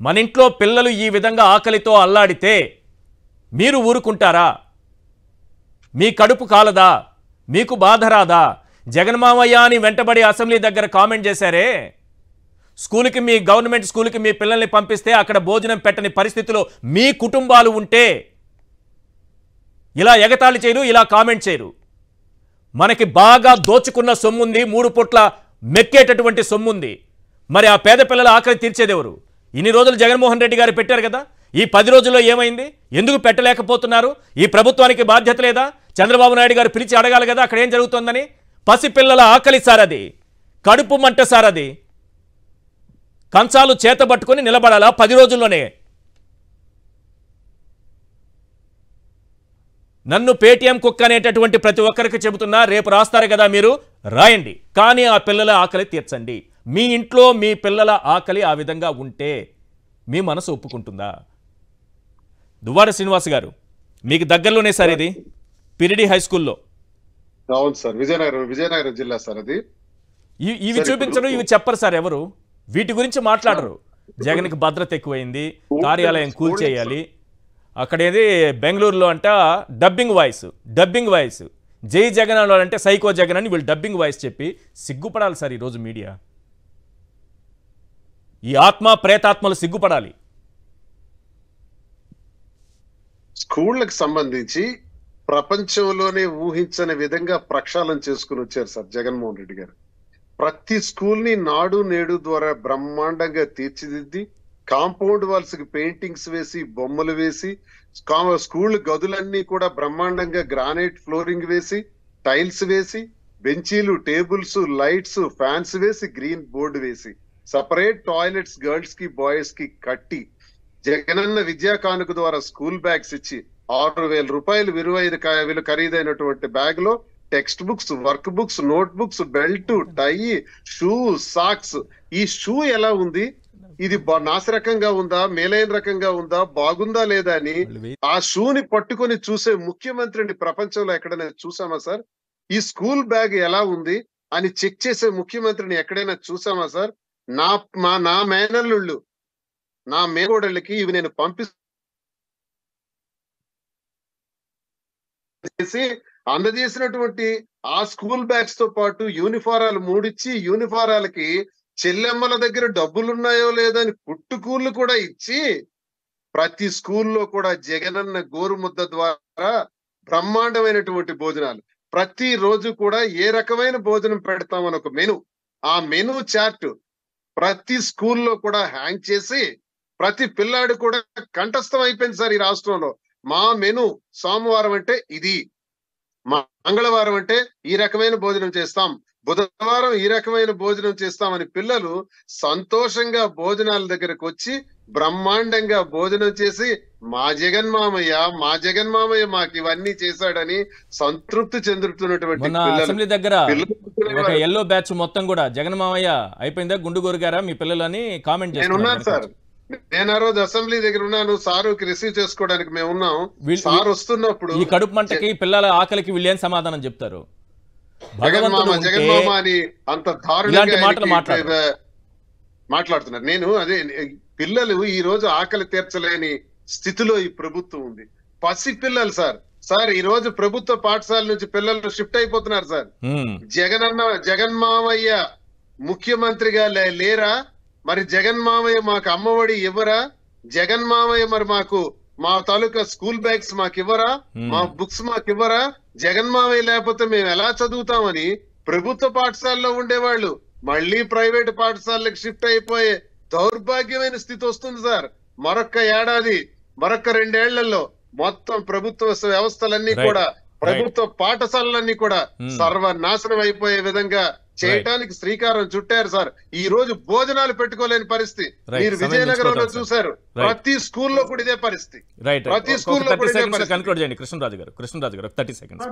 మన ఇంట్లో పిల్లలు ఈ విధంగా ఆకలితో అల్లాడితే మీరు ఊరుకుంటారా? మీ కడుపు కాలదా? మీకు బాధ రాదా? జగన్ మామయ్య అని వెంటబడి అసెంబ్లీ దగ్గర కామెంట్ చేశారే, స్కూల్కి, మీ గవర్నమెంట్ స్కూల్కి మీ పిల్లల్ని పంపిస్తే అక్కడ భోజనం పెట్టని పరిస్థితిలో మీ కుటుంబాలు ఉంటే ఇలా ఎగతాళి చేయరు, ఇలా కామెంట్ చేయరు. మనకి బాగా దోచుకున్న సొమ్ముంది, 3 పూట్ల మెక్కేటటువంటి సొమ్ముంది. మరి ఆ పేద పిల్లల ఆకలి తీర్చేదెవరు? ఇన్ని రోజులు జగన్మోహన్ రెడ్డి గారు పెట్టారు కదా, ఈ 10 రోజుల్లో ఏమైంది? ఎందుకు పెట్టలేకపోతున్నారు? ఈ ప్రభుత్వానికి బాధ్యత లేదా? చంద్రబాబు నాయుడు గారు పిలిచి అడగాలి కదా అక్కడ ఏం జరుగుతోందని. పసిపిల్లల ఆకలి సార్ అది, కడుపు మంట సార్ అది. కంచాలు చేతబట్టుకొని నిలబడాలా 10 రోజుల్లోనే? నన్ను పేటీఎం కుక్క అనేటటువంటి ప్రతి ఒక్కరికి చెబుతున్నా, రేపు రాస్తారు కదా మీరు, రాయండి. కానీ ఆ పిల్లల ఆకలి తీర్చండి. మీ ఇంట్లో మీ పిల్లల ఆకలి ఆ విధంగా ఉంటే మీ మనసు ఒప్పుకుంటుందా? దువ్వాడ శ్రీనివాస్ గారు, మీకు దగ్గరలోనే సార్ ఇది, పిరిడి హై స్కూల్లో. అవును సార్, విజయనగరం జిల్లా సార్ అది. ఇవి చూపించరు, ఇవి చెప్పరు సార్ ఎవరు, వీటి గురించి మాట్లాడరు. జగన్కి భద్రత ఎక్కువైంది, కార్యాలయం కూల్చేయాలి. అక్కడేది బెంగళూరులో అంట డబ్బింగ్ వాయిస్ జై జగన్ అంటే సైకో జగన్ అని వీళ్ళు డబ్బింగ్ వాయిస్ చెప్పి సిగ్గుపడాలి సార్ ఈరోజు మీడియా. ఈ ఆత్మ ప్రేతాత్మలు సిగ్గుపడాలి. స్కూళ్ళకి సంబంధించి ప్రపంచంలోనే ఊహించని విధంగా ప్రక్షాళన చేసుకుని వచ్చారు సార్ జగన్మోహన్ రెడ్డి గారు. ప్రతి స్కూల్ ని నాడు నేడు ద్వారా బ్రహ్మాండంగా తీర్చిదిద్ది, కాంపౌండ్ వాల్స్ కి పెయింటింగ్స్ వేసి, బొమ్మలు వేసి, స్కూల్ గదులన్నీ కూడా బ్రహ్మాండంగా గ్రానైట్ ఫ్లోరింగ్ వేసి, టైల్స్ వేసి, బెంచీలు, టేబుల్స్, లైట్స్, ఫ్యాన్స్ వేసి, గ్రీన్ బోర్డు వేసి, సపరేట్ టాయిలెట్స్ గర్ల్స్ కి బాయ్స్ కి కట్టి, జగనన్న విద్యా కానుక ద్వారా స్కూల్ బ్యాగ్స్ ఇచ్చి 6,000 రూపాయలు విలువ ఖరీదైనటువంటి బ్యాగ్ లో text books, work books, note books, belt, tie, shoe, socks. ఈ షూ ఎలా ఉంది, ఇది నాసిరకంగా ఉందా, మేలైన రకంగా ఉందా, బాగుందా లేదా అని ఆ షూని పట్టుకొని చూసే ముఖ్యమంత్రిని ప్రపంచంలో ఎక్కడైనా చూసామా సార్? ఈ స్కూల్ బ్యాగ్ ఎలా ఉంది అని చెక్ చేసే ముఖ్యమంత్రిని ఎక్కడైనా చూసామా సార్? నా మేనల్లుళ్ళు, నా మేనకోడళ్ళకి ఇవి నేను పంపిస్తే అందజేసినటువంటి ఆ స్కూల్ బ్యాగ్స్ తో పాటు యూనిఫారాలు 3 ఇచ్చి, యూనిఫారాలకి చెల్లెమ్మల దగ్గర డబ్బులున్నాయో లేదని పుట్టుకూళ్ళు కూడా ఇచ్చి ప్రతి స్కూల్లో కూడా జగనన్న గోరుముద్ద ద్వారా బ్రహ్మాండమైనటువంటి భోజనాలు, ప్రతి రోజు కూడా ఏ రకమైన భోజనం పెడతామని ఒక మెను, ఆ మెను చార్ట్ ప్రతి స్కూల్లో కూడా హ్యాంగ్ చేసి ప్రతి పిల్లాడు కూడా కంఠస్థం అయిపోయింది సార్ ఈ రాష్ట్రంలో. మా మెను సోమవారం అంటే ఇది, మంగళవారం అంటే ఈ రకమైన భోజనం చేస్తాం, బుధవారం ఈ రకమైన భోజనం చేస్తామని పిల్లలు సంతోషంగా భోజనాల దగ్గరకు వచ్చి బ్రహ్మాండంగా భోజనం చేసి మా జగన్మామయ్య మాకు ఇవన్నీ చేశాడని సంతృప్తి చెందుతున్నటువంటి అసెంబ్లీ దగ్గర ఒక ఎల్లో బ్యాచ్ మొత్తం కూడా జగన్మామయ్య అయిపోయిందా గుండుగోరు గారా మీ పిల్లలని కామెంట్ చేస్తున్నారు సార్. నేను ఆ రోజు అసెంబ్లీ దగ్గర ఉన్నాను, సారుకి రిసీవ్ చేసుకోవడానికి మేము ఉన్నాం. సార్ వస్తున్నప్పుడు ఈ కడుపు మంటకి పిల్లల ఆకలికి వీళ్ళేం సమాధానం చెప్తారు? జగన్మామ అని అంత దారుణంగా మాట్లాడుతున్నారు. నేను అదే, పిల్లలు ఈ రోజు ఆకలి తీర్చలేని స్థితిలో ఈ ప్రభుత్వం ఉంది. పసి పిల్లలు సార్ ఈ రోజు ప్రభుత్వ పాఠశాల నుంచి పిల్లలు షిఫ్ట్ అయిపోతున్నారు సార్. జగన్మామయ్య ముఖ్యమంత్రిగా లేరా? మరి జగన్మామయ్య మాకు అమ్మఒడి ఇవ్వరా? జగన్మామయ్య మరి మాకు మా తాలూకా స్కూల్ బ్యాగ్స్ మాకు ఇవ్వరా? మా బుక్స్ మాకు ఇవ్వరా? జగన్మామయ్య లేకపోతే మేము ఎలా చదువుతామని ప్రభుత్వ పాఠశాలలో ఉండేవాళ్ళు మళ్ళీ ప్రైవేట్ పాఠశాలకు షిఫ్ట్ అయిపోయే దౌర్భాగ్యమైన స్థితి వస్తుంది సార్. మరొక్క ఏడాది, మరొక్క 2 ఏళ్లలో మొత్తం ప్రభుత్వ వ్యవస్థలన్నీ కూడా, ప్రభుత్వ పాఠశాలలన్నీ కూడా సర్వనాశనం అయిపోయే విధంగా చేయటానికి శ్రీకారం చుట్టారు సార్. ఈ రోజు భోజనాలు పెట్టుకోలేని పరిస్థితి మీరు విజయనగరంలో చూశారు. ప్రతి స్కూల్లో కూడా ఇదే పరిస్థితి. ప్రతి స్కూల్లో కృష్ణరాజు గారు 30 సెకండ్స్.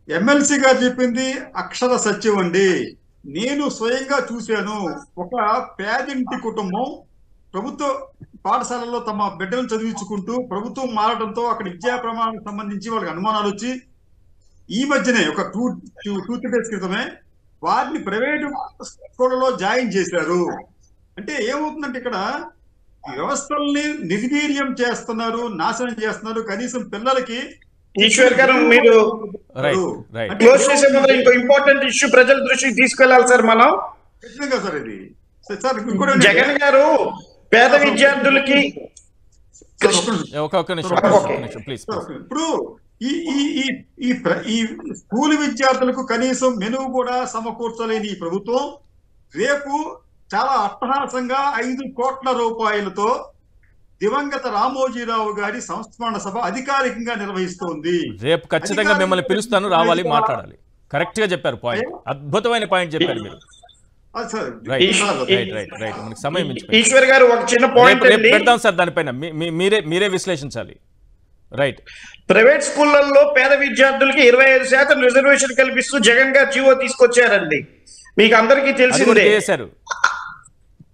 ఎమ్మెల్సీ గారు చెప్పింది అక్షర సత్యం అండి. నేను స్వయంగా చూశాను. ఒక పేదింటి కుటుంబం ప్రభుత్వ పాఠశాలలో తమ బిడ్డలను చదివించుకుంటూ ప్రభుత్వం మారడంతో అక్కడ విద్యా ప్రమాణాలకు సంబంధించి వాళ్ళకి అనుమానాలు వచ్చి ఈ మధ్యనే ఒక 2-3 డేస్ క్రితమే వారిని ప్రైవేటు స్కూళ్ళలో జాయిన్ చేశారు. అంటే ఏమవుతుందంటే ఇక్కడ వ్యవస్థల్ని నిర్వీర్యం చేస్తున్నారు, నాశనం చేస్తున్నారు. కనీసం పిల్లలకి ఈశ్వర్ గారు మీరు క్లోజ్ చేసే ముందు ఇంకో ఇంపార్టెంట్ ఇష్యూ ప్రజల దృష్టికి తీసుకెళ్లాలి సార్ మనం. ఖచ్చితంగా సార్ ఇది సార్ జగన్ గారు పేద విద్యార్థులకి ఇప్పుడు ఈ స్కూల్ విద్యార్థులకు కనీసం మెనువు కూడా సమకూర్చలేని ఈ ప్రభుత్వం రేపు చాలా అట్టహాసంగా 5 కోట్ల రూపాయలతో దివంగత రామోజీరావు గారి సంస్మరణ సభ అధికారికంగా నిర్వహిస్తోంది. రేపు ఖచ్చితంగా మిమ్మల్ని పిలుస్తాను, రావాలి, మాట్లాడాలి. కరెక్ట్ గా చెప్పారు పాయింట్, అద్భుతమైన పాయింట్ చెప్పారు మీరు. ఈశ్వర్ గారు ఒక చిన్న పాయింట్ పెడతాం సార్, దానిపైన మీరే విశ్లేషించాలి. రైట్, ప్రైవేట్ స్కూళ్లలో పేద విద్యార్థులకి 25% రిజర్వేషన్ కల్పిస్తూ జగన్ గారు జీవో తీసుకొచ్చారండి. మీకు అందరికీ తెలిసిందే.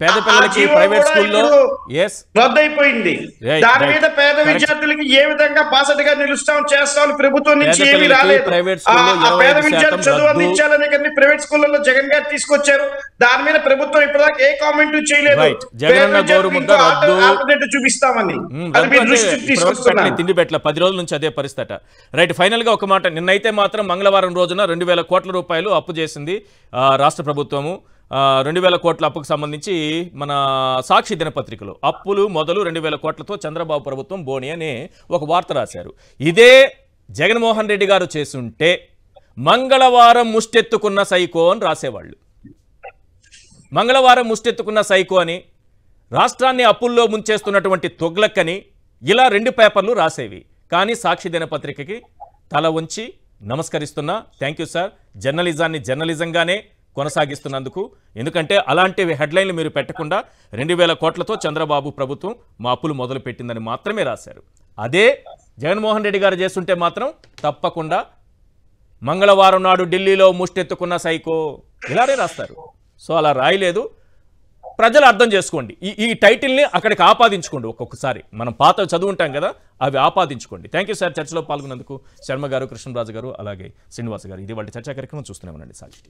పేద పిల్లలకి ప్రైవేట్ స్కూల్లో రద్దయిపోయింది. దాని మీద పేద విద్యార్థులకి ఏ విధంగా బాసటగా చేస్తామని ప్రభుత్వం నుంచి ఏమీ రాలేదు. పేద విద్యార్థులు చదువు అందించాలని కానీ ప్రైవేట్ స్కూళ్ళలో జగన్ గారు తీసుకొచ్చారు. దాని మీద ప్రభుత్వం ఇప్పటిదాకా ఏ కామెంట్ చేయలేదు. చూపిస్తామని తిండి పెట్టల 10 రోజుల నుంచి అదే పరిస్థితి. రైట్, ఫైనల్ గా ఒక మాట, నిన్నైతే మాత్రం మంగళవారం రోజున 2000 కోట్ల రూపాయలు అప్పు చేసింది రాష్ట్ర ప్రభుత్వము. 2000 కోట్ల అప్పుకు సంబంధించి మన సాక్షి దినపత్రికలో అప్పులు మొదలు 2000 కోట్లతో చంద్రబాబు ప్రభుత్వం బోని అనే ఒక వార్త రాశారు. ఇదే జగన్మోహన్ రెడ్డి గారు చేసుంటే మంగళవారం ముష్టెత్తుకున్న సైకో అని రాసేవాళ్ళు. మంగళవారం ముష్టెత్తుకున్న సైకో అని, రాష్ట్రాన్ని అప్పుల్లో ముంచేస్తున్నటువంటి తొగ్లక్ అని, ఇలా 2 పేపర్లు రాసేవి. కానీ సాక్షి దినపత్రికకి తల ఉంచి నమస్కరిస్తున్నా. థ్యాంక్ యూ సార్, జర్నలిజాన్ని జర్నలిజంగానే కొనసాగిస్తున్నందుకు. ఎందుకంటే అలాంటి హెడ్లైన్లు మీరు పెట్టకుండా 2000 కోట్లతో చంద్రబాబు ప్రభుత్వం మా అప్పులు మొదలు పెట్టిందని మాత్రమే రాశారు. అదే జగన్మోహన్ రెడ్డి గారు చేస్తుంటే మాత్రం తప్పకుండా మంగళవారం నాడు ఢిల్లీలో ముష్టెత్తుకున్న సైకో ఇలానే రాస్తారు. సో అలా రాయలేదు, ప్రజలు అర్థం చేసుకోండి. ఈ టైటిల్ని అక్కడికి ఆపాదించుకోండి. ఒక్కొక్కసారి మనం పాత చదువుంటాం కదా, అవి ఆపాదించుకోండి. థ్యాంక్ యూ సార్, చర్చలో పాల్గొన్నందుకు. శర్మ గారు, కృష్ణరాజు గారు, అలాగే శ్రీనివాస్ గారు. ఇది వాళ్ళ చర్చా కార్యక్రమం చూస్తూనే ఉండండి సాక్షి.